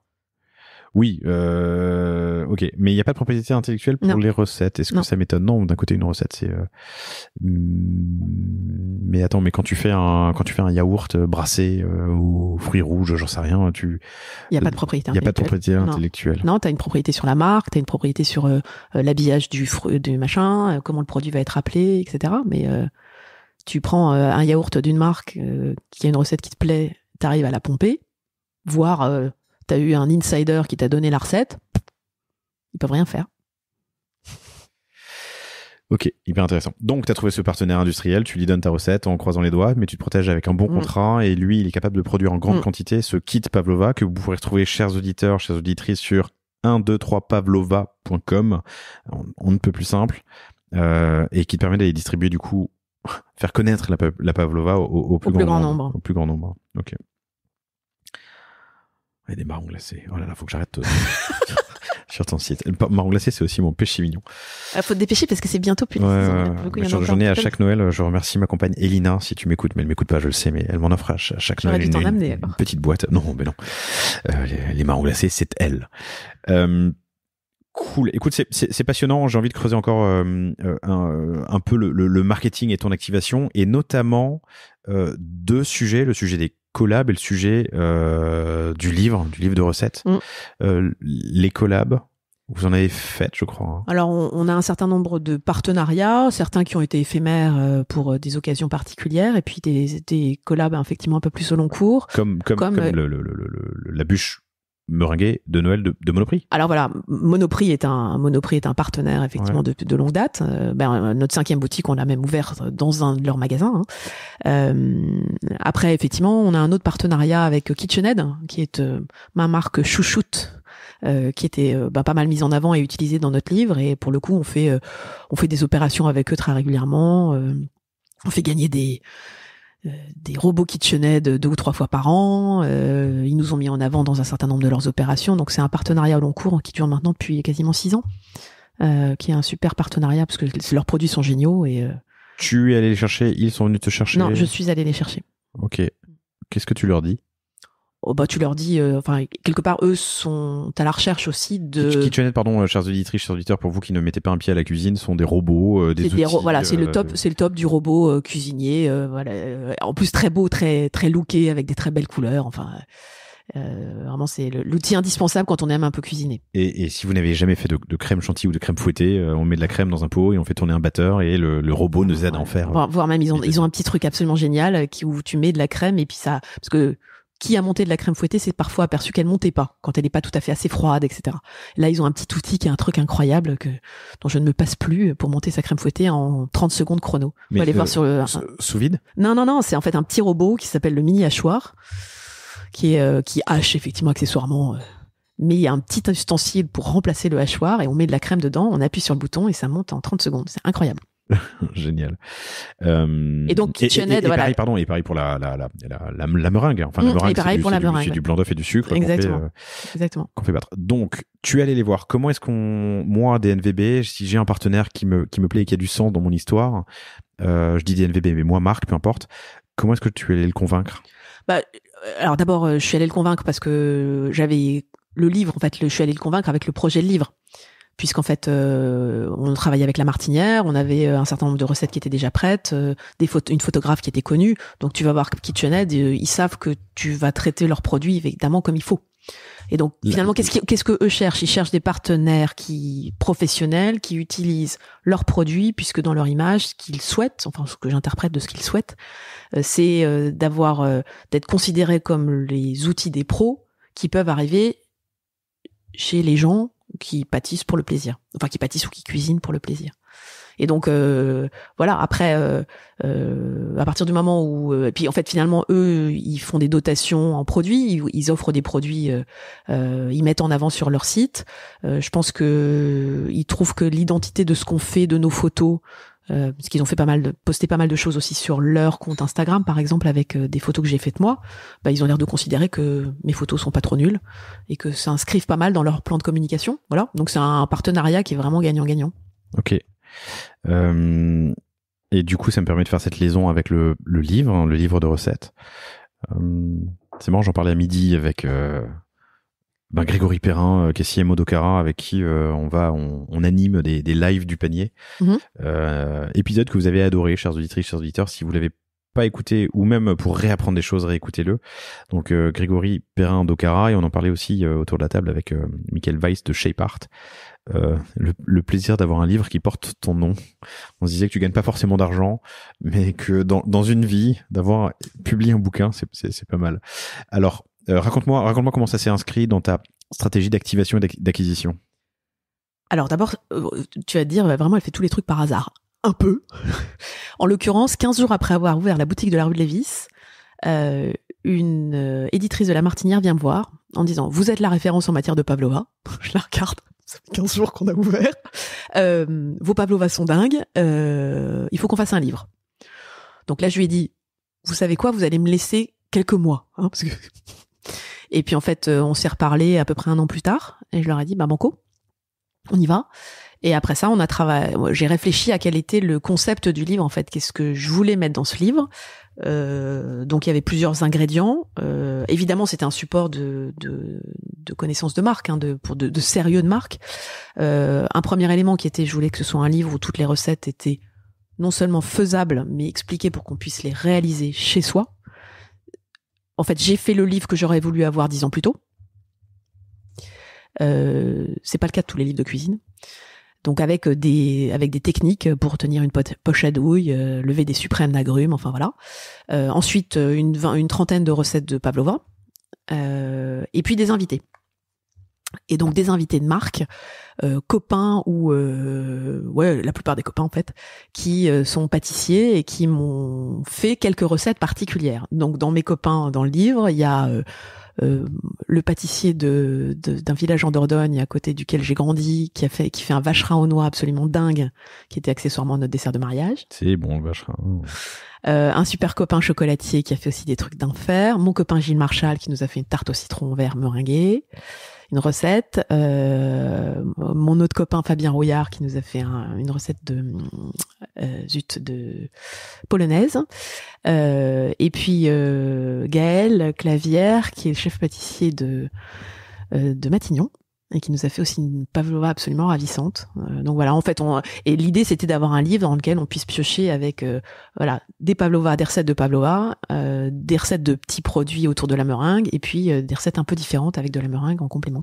Oui, ok, mais il n'y a pas de propriété intellectuelle pour les recettes. Est-ce que ça m'étonne? Non, d'un côté une recette, c'est. Mais attends, mais quand tu fais un yaourt brassé aux fruits rouges, j'en sais rien, il n'y a pas de propriété. Il n'y a pas de propriété intellectuelle. Non, t'as une propriété sur la marque, t'as une propriété sur l'habillage du machin, comment le produit va être appelé, etc. Mais tu prends un yaourt d'une marque qui a une recette qui te plaît, t'arrives à la pomper, voire t'as eu un insider qui t'a donné la recette, ils peuvent rien faire. Ok, hyper intéressant. Donc, t'as trouvé ce partenaire industriel, tu lui donnes ta recette en croisant les doigts, mais tu te protèges avec un bon contrat, et lui, il est capable de produire en grande quantité ce kit Pavlova que vous pourrez retrouver, chers auditeurs, chères auditrices, sur 123pavlova.com. On ne peut plus simple, et qui te permet d'aller distribuer, du coup, faire connaître la Pavlova au plus grand nombre. Au plus grand nombre. Ok. Il y a des marrons glacés. Oh là là, faut que j'arrête. Sur ton site. Le marron glacé, c'est aussi mon péché mignon. Faut te dépêcher parce que c'est bientôt plus. J'en ai à chaque Noël. Je remercie ma compagne Elina, si tu m'écoutes, mais elle m'écoute pas, je le sais, mais elle m'en offre à chaque Noël une petite boîte. Non, mais non. Les marrons glacés, c'est elle. Cool. Écoute, c'est passionnant. J'ai envie de creuser encore un peu le marketing et ton activation, et notamment deux sujets, le sujet des collabs et le sujet du livre de recettes. Les collabs, vous en avez fait, je crois. Hein. Alors, on a un certain nombre de partenariats, certains qui ont été éphémères pour des occasions particulières, et puis des collabs effectivement un peu plus au long cours. Comme la bûche meringuée de Noël de Monoprix. Alors voilà, Monoprix est un partenaire effectivement de longue date. Notre 5e boutique, on l'a même ouvert dans un de leurs magasins. Après, effectivement, on a un autre partenariat avec KitchenAid, qui est ma marque chouchoute, qui était pas mal mise en avant et utilisée dans notre livre. Et pour le coup, on fait des opérations avec eux très régulièrement. On fait gagner des robots KitchenAid 2 ou 3 fois par an. Ils nous ont mis en avant dans un certain nombre de leurs opérations. Donc c'est un partenariat au long cours qui dure maintenant depuis quasiment 6 ans, qui est un super partenariat parce que leurs produits sont géniaux. Et tu es allé les chercher? Ils sont venus te chercher? Non, je suis allé les chercher. Ok. Qu'est-ce que tu leur dis? Tu leur dis, quelque part, eux sont à la recherche aussi de. KitchenAid, pardon, chers auditrices, chers auditeurs, pour vous qui ne mettez pas un pied à la cuisine, sont des robots, des outils. C'est le top du robot cuisinier. En plus très beau, très très looké, avec des très belles couleurs. Enfin, vraiment, c'est l'outil indispensable quand on aime un peu cuisiner. Et si vous n'avez jamais fait de crème chantilly ou de crème fouettée, on met de la crème dans un pot et on fait tourner un batteur et le robot nous aide à en faire. Voire même ils ont un petit truc absolument génial où tu mets de la crème et puis ça, parce que qui a monté de la crème fouettée, c'est parfois aperçu qu'elle montait pas quand elle n'est pas tout à fait assez froide, etc. Là, ils ont un petit outil qui est un truc incroyable dont je ne me passe plus pour monter sa crème fouettée en 30 secondes chrono. Mais aller voir sur sous vide? Non, c'est en fait un petit robot qui s'appelle le mini hachoir, qui hache effectivement accessoirement. Mais il y a un petit ustensile pour remplacer le hachoir et on met de la crème dedans, on appuie sur le bouton et ça monte en 30 secondes. C'est incroyable. Génial. Et donc KitchenAid, voilà. Et pareil pour la meringue. Enfin, la meringue, c'est du blanc d'œuf et du sucre. Exactement. Qu'on fait battre. Donc, tu es allé les voir. Comment est-ce moi, DNVB, si j'ai un partenaire qui me plaît et qui a du sens dans mon histoire, je dis DNVB, mais moi, Marc, peu importe. Comment est-ce que tu es allé le convaincre? Alors d'abord, je suis allé le convaincre parce que j'avais le livre. En fait, je suis allé le convaincre avec le projet de livre. Puisqu'en fait, on travaillait avec La Martinière, on avait un certain nombre de recettes qui étaient déjà prêtes, une photographe qui était connue. Donc tu vas voir KitchenAid, ils savent que tu vas traiter leurs produits évidemment comme il faut. Et donc finalement, qu'est-ce que eux cherchent ? Ils cherchent des partenaires professionnels qui utilisent leurs produits, puisque dans leur image, ce qu'ils souhaitent, enfin ce que j'interprète de ce qu'ils souhaitent, c'est d'être considérés comme les outils des pros qui peuvent arriver chez les gens qui pâtissent pour le plaisir, enfin qui pâtissent ou qui cuisinent pour le plaisir. Et donc voilà, après à partir du moment où puis en fait finalement eux ils font des dotations en produits, ils offrent des produits, ils mettent en avant sur leur site. Je pense que ils trouvent que l'identité de ce qu'on fait, de nos photos, parce qu'ils ont fait posté pas mal de choses aussi sur leur compte Instagram par exemple avec des photos que j'ai faites moi, ils ont l'air de considérer que mes photos sont pas trop nulles et que ça inscrive pas mal dans leur plan de communication. Voilà, donc c'est un partenariat qui est vraiment gagnant-gagnant. Ok. Et du coup, ça me permet de faire cette liaison avec le livre de recettes. C'est marrant, j'en parlais à midi avec Grégory Perrin, qui est CMO d'Okara, avec qui on anime des lives du panier. Épisode que vous avez adoré, chers auditrices, chers auditeurs. Si vous l'avez pas écouté, ou même pour réapprendre des choses, réécoutez-le. Donc Grégory Perrin d'Okara, et on en parlait aussi autour de la table avec Michael Weiss de Shape Art. Le plaisir d'avoir un livre qui porte ton nom. On se disait que tu gagnes pas forcément d'argent, mais que dans une vie, d'avoir publié un bouquin, c'est pas mal. Alors, raconte-moi comment ça s'est inscrit dans ta stratégie d'activation et d'acquisition. Alors d'abord, tu vas te dire, vraiment, elle fait tous les trucs par hasard. Un peu. En l'occurrence, 15 jours après avoir ouvert la boutique de la rue de Lévis, une éditrice de La Martinière vient me voir en disant « Vous êtes la référence en matière de pavlova ». Je la regarde. Ça fait 15 jours qu'on a ouvert. Vos pavlovas sont dingues. Il faut qu'on fasse un livre. Donc là, je lui ai dit, vous savez quoi, vous allez me laisser quelques mois. Parce que... Et puis en fait, on s'est reparlé à peu près 1 an plus tard. Et je leur ai dit, banco, on y va. Et après ça, on a travaillé. J'ai réfléchi à quel était le concept du livre, en fait. Qu'est-ce que je voulais mettre dans ce livre. Donc il y avait plusieurs ingrédients. Évidemment, c'était un support de connaissance de marque, de sérieux de marque. Un premier élément qui était, je voulais que ce soit un livre où toutes les recettes étaient non seulement faisables, mais expliquées pour qu'on puisse les réaliser chez soi. En fait, j'ai fait le livre que j'aurais voulu avoir 10 ans plus tôt. C'est pas le cas de tous les livres de cuisine. Donc avec des techniques pour tenir une poche à douille, lever des suprêmes d'agrumes, enfin voilà. Ensuite une trentaine de recettes de pavlova, et puis des invités. Et donc des invités de marque, copains ou la plupart des copains en fait, qui sont pâtissiers et qui m'ont fait quelques recettes particulières. Donc dans mes copains dans le livre, il y a le pâtissier d'un village en Dordogne à côté duquel j'ai grandi, qui fait un vacherin aux noix absolument dingue, qui était accessoirement notre dessert de mariage. C'est bon le vacherin. Un super copain chocolatier qui a fait aussi des trucs d'enfer. Mon copain Gilles Marchal qui nous a fait une tarte au citron vert meringuée, une recette. Mon autre copain Fabien Rouillard qui nous a fait une recette de polonaise. Et puis Gaël Clavière qui est le chef pâtissier de Matignon et qui nous a fait aussi une pavlova absolument ravissante. Donc voilà, en fait, et l'idée c'était d'avoir un livre dans lequel on puisse piocher avec des pavlovas, des recettes de pavlova, des recettes de petits produits autour de la meringue, et puis des recettes un peu différentes avec de la meringue en complément.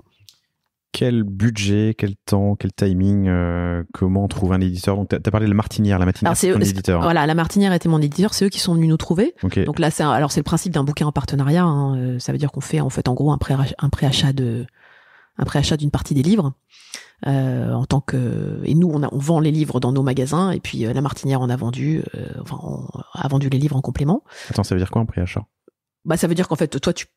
Quel budget, quel temps, quel timing, comment trouver un éditeur? Donc, t'as parlé de La Martinière. La Martinière, c'est ton éditeur. Voilà, La Martinière était mon éditeur. C'est eux qui sont venus nous trouver. Okay. Donc là, c'est le principe d'un bouquin en partenariat. Ça veut dire qu'on fait en fait en gros un préachat d'une partie des livres. En tant que, et nous on vend les livres dans nos magasins, et puis La Martinière a vendu les livres en complément. Attends, ça veut dire quoi un préachat? Ça veut dire qu'en fait, toi, tu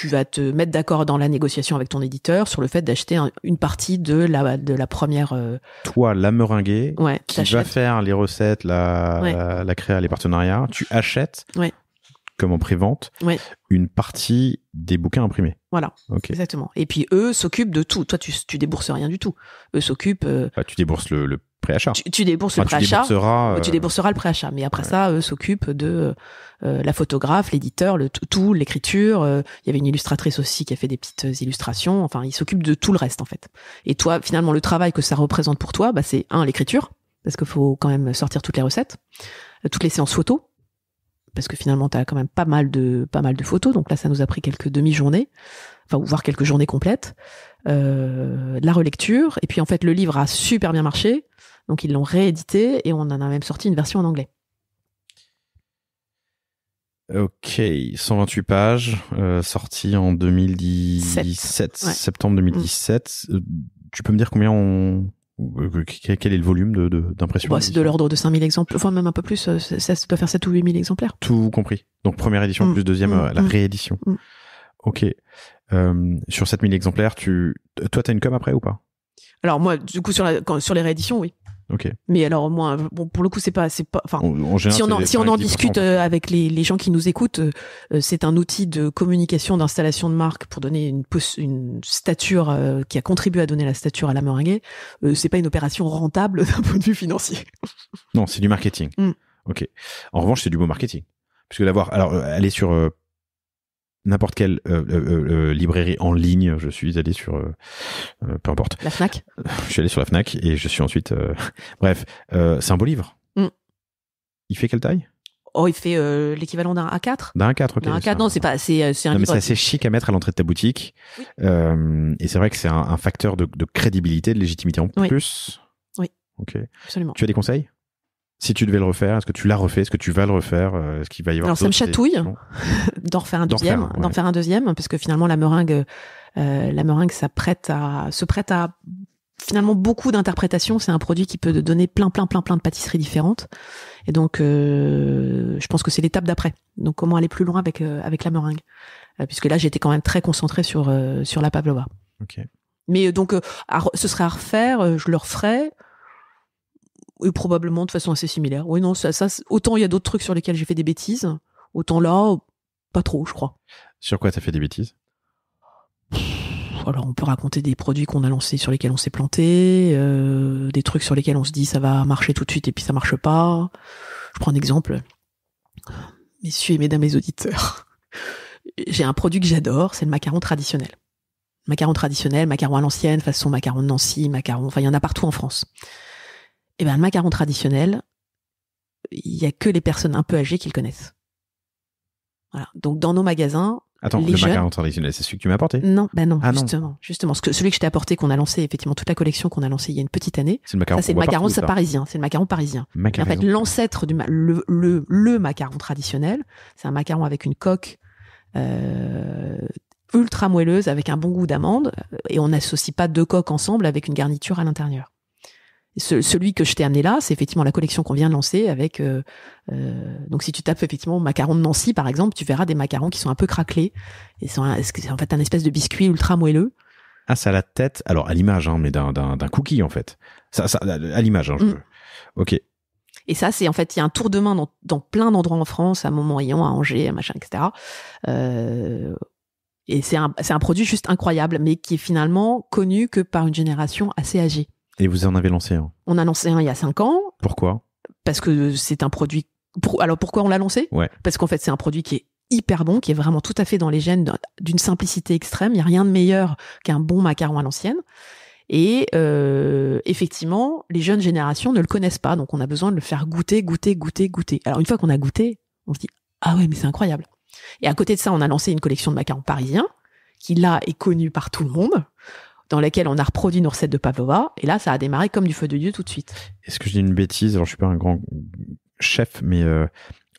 vas te mettre d'accord dans la négociation avec ton éditeur sur le fait d'acheter une partie de la première. Toi, la meringuée, qui va faire les recettes, la créa, les partenariats, tu achètes, comme en prévente, une partie des bouquins imprimés. Voilà, exactement. Et puis eux s'occupent de tout. Toi, tu débourses rien du tout. Eux s'occupent. Tu débourses le préachat. Tu débourses le préachat. Tu débourseras le préachat. Mais après ça, eux s'occupent de la photographe, l'éditeur, tout, l'écriture. Il y avait une illustratrice aussi qui a fait des petites illustrations. Enfin, ils s'occupent de tout le reste en fait. Et toi, finalement, le travail que ça représente pour toi, c'est l'écriture, parce qu'il faut quand même sortir toutes les recettes, toutes les séances photos. parce que finalement, tu as quand même pas mal de photos. Donc là, ça nous a pris quelques demi-journées, enfin, voire quelques journées complètes. De la relecture. Et puis, en fait, le livre a super bien marché. Donc, ils l'ont réédité et on en a même sorti une version en anglais. Ok, 128 pages, sorti en 2017, septembre 2017. Tu peux me dire quel est le volume d'impression? C'est de l'ordre de 5000 exemplaires, enfin même un peu plus, ça doit faire 7 ou 8000 exemplaires. Tout compris. Donc première édition plus deuxième, la réédition. Ok. Sur 7000 exemplaires, toi t'as une com après ou pas? Alors moi, du coup, sur les rééditions, oui. Ok. Mais alors moi, bon, pour le coup, c'est pas, enfin, en général, si on en discute avec les gens qui nous écoutent, c'est un outil de communication, d'installation de marque pour donner une stature qui a contribué à donner la stature à la meringuée. C'est pas une opération rentable d'un point de vue financier. Non, c'est du marketing. Ok. En revanche, c'est du beau marketing, puisque alors, aller sur n'importe quelle librairie en ligne, je suis allé sur peu importe. La Fnac. Je suis allé sur la Fnac et je suis ensuite bref, c'est un beau livre. Il fait quelle taille? Oh, il fait l'équivalent d'un A4. D'un A4, ok. D'un A4, non, c'est un livre. Mais c'est assez chic à mettre à l'entrée de ta boutique. Oui. Et c'est vrai que c'est un facteur de crédibilité, de légitimité en plus. Oui. Ok. Absolument. Tu as des conseils? Si tu devais le refaire, est-ce que tu l'as refait? Est-ce que tu vas le refaire? Est-ce qu'il va y avoir Alors ça me chatouille d'en refaire un deuxième, parce que finalement la meringue se prête à finalement beaucoup d'interprétations. C'est un produit qui peut donner plein de pâtisseries différentes. Et donc je pense que c'est l'étape d'après. Donc comment aller plus loin avec la meringue, puisque là j'étais quand même très concentrée sur la pavlova. Ok. Mais donc ce serait à refaire, je le referais. Et probablement de façon assez similaire. Oui, non, ça autant il y a d'autres trucs sur lesquels j'ai fait des bêtises, autant là, pas trop, je crois. Sur quoi t'as fait des bêtises? Alors, on peut raconter des produits qu'on a lancés sur lesquels on s'est planté, des trucs sur lesquels on se dit ça va marcher tout de suite et puis ça marche pas. Je prends un exemple. Messieurs et mesdames les auditeurs, j'ai un produit que j'adore, c'est le macaron traditionnel. Macaron traditionnel, macaron à l'ancienne, façon macaron de Nancy, enfin il y en a partout en France. Et ben le macaron traditionnel, il y a que les personnes un peu âgées qui le connaissent. Voilà. Donc dans nos magasins, attends, le macaron traditionnel, c'est celui que tu m'as apporté? Non, justement. Celui que je t'ai apporté, qu'on a lancé effectivement toute la collection qu'on a lancée il y a une petite année. C'est le macaron. Ça c'est le macaron parisien. C'est le macaron parisien. En fait, l'ancêtre du le macaron traditionnel, c'est un macaron avec une coque ultra moelleuse avec un bon goût d'amande, et on n'associe pas deux coques ensemble avec une garniture à l'intérieur. Celui que je t'ai amené là, c'est effectivement la collection qu'on vient de lancer avec donc si tu tapes effectivement macaron de Nancy par exemple, tu verras des macarons qui sont un peu craquelés et c'est en fait un espèce de biscuit ultra moelleux. Ah, ça a la tête, alors à l'image mais d'un cookie en fait. Ça à l'image OK. Et ça, c'est en fait, il y a un tour de main dans plein d'endroits en France, à Montmorillon, à Angers, à machin, etc. Et c'est un produit juste incroyable, mais qui est finalement connu que par une génération assez âgée. Et vous en avez lancé un? On a lancé un il y a 5 ans. Pourquoi? Parce que c'est un produit... Alors pourquoi on l'a lancé? Ouais. Parce qu'en fait, c'est un produit qui est hyper bon, qui est vraiment tout à fait dans les gènes d'une simplicité extrême. Il n'y a rien de meilleur qu'un bon macaron à l'ancienne. Et effectivement, les jeunes générations ne le connaissent pas. Donc on a besoin de le faire goûter. Alors une fois qu'on a goûté, on se dit « Ah ouais, mais c'est incroyable !» Et à côté de ça, on a lancé une collection de macarons parisiens, qui là est connue par tout le monde, dans laquelle on a reproduit nos recettes de pavlova, et là, ça a démarré comme du feu de Dieu tout de suite. Est-ce que je dis une bêtise? Alors, je suis pas un grand chef, mais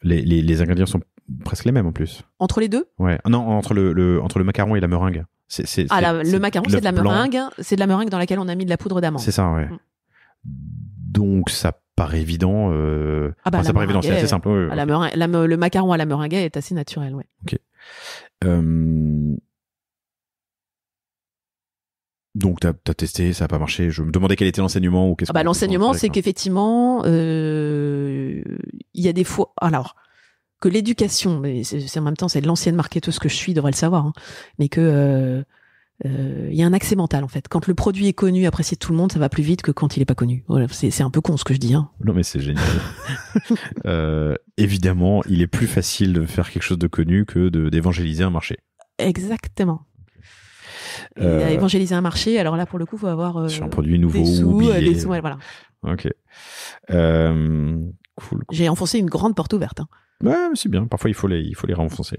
les ingrédients sont presque les mêmes en plus. Entre les deux? Ouais. Non, entre le macaron et la meringue. Le macaron, c'est de la meringue. C'est de la meringue dans laquelle on a mis de la poudre d'amande. C'est ça, ouais. Donc, ça paraît évident. Ça paraît évident, c'est assez simple. Ouais. Le macaron à la meringue est assez naturel, ouais. Ok. Donc t'as testé, ça a pas marché. Je me demandais quel était l'enseignement ou qu'est-ce. L'enseignement, c'est qu'effectivement, il y a des fois, alors que l'éducation, mais c'est en même temps c'est de l'ancienne marketeuse que je suis, devrait le savoir, hein, mais que il y a un accès mental en fait. Quand le produit est connu, apprécié de tout le monde, ça va plus vite que quand il est pas connu. Voilà, c'est un peu con ce que je dis. Hein. Non mais c'est génial. Évidemment, il est plus facile de faire quelque chose de connu que d'évangéliser un marché. Exactement. Évangéliser un marché, alors là pour le coup faut avoir sur un produit nouveau des sous, oublié. des sous, voilà. Ok. Cool. J'ai enfoncé une grande porte ouverte. Hein. Ouais, c'est bien. Parfois, il faut les renfoncer.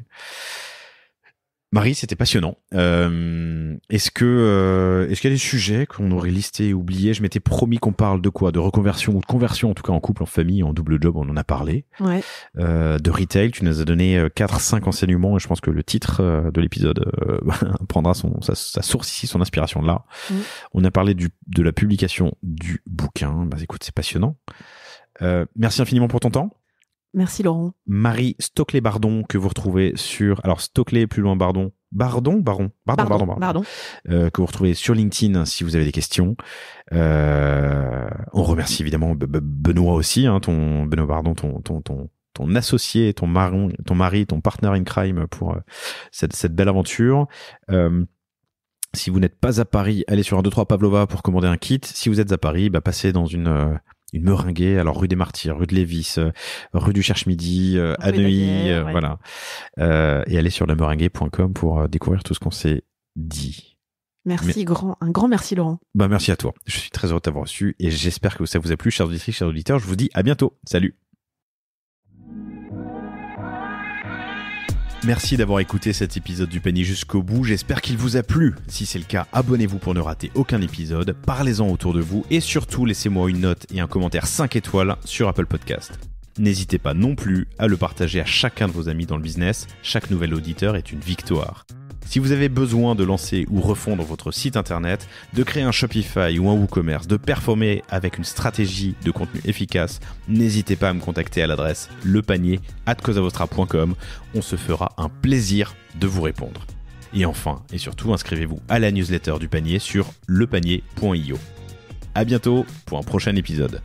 Marie, c'était passionnant. Est-ce qu'il y a des sujets qu'on aurait listés et oubliés? Je m'étais promis qu'on parle de quoi? De reconversion ou de conversion, en tout cas en couple, en famille, en double job, on en a parlé. Ouais. De retail, tu nous as donné 4-5 enseignements et je pense que le titre de l'épisode prendra sa source ici, son inspiration là. On a parlé de la publication du bouquin. Bah écoute, c'est passionnant. Merci infiniment pour ton temps. Merci Laurent. Marie Stoclet-Bardon, que vous retrouvez sur... Alors, Stoclet, plus loin, Baron. Que vous retrouvez sur LinkedIn si vous avez des questions. On remercie évidemment Benoît aussi, hein, Benoît Bardon, ton associé, ton mari, ton partner in crime pour cette belle aventure. Si vous n'êtes pas à Paris, allez sur 123 Pavlova pour commander un kit. Si vous êtes à Paris, passez dans une meringuée, alors rue des Martyrs, rue de Lévis, rue du Cherche-Midi, à Neuilly, ouais. Voilà. Et allez sur lemeringuée.com pour découvrir tout ce qu'on s'est dit. Merci, un grand merci Laurent. Merci à toi. Je suis très heureux de t'avoir reçu et j'espère que ça vous a plu, chers auditrices, chers auditeurs. Je vous dis à bientôt. Salut. Merci d'avoir écouté cet épisode du panier jusqu'au bout, j'espère qu'il vous a plu. Si c'est le cas, abonnez-vous pour ne rater aucun épisode, parlez-en autour de vous et surtout laissez-moi une note et un commentaire 5 étoiles sur Apple Podcast. N'hésitez pas non plus à le partager à chacun de vos amis dans le business, chaque nouvel auditeur est une victoire. Si vous avez besoin de lancer ou refondre votre site internet, de créer un Shopify ou un WooCommerce, de performer avec une stratégie de contenu efficace, n'hésitez pas à me contacter à l'adresse lepanier@cosavostra.com. On se fera un plaisir de vous répondre. Et enfin, et surtout, inscrivez-vous à la newsletter du panier sur lepanier.io. À bientôt pour un prochain épisode.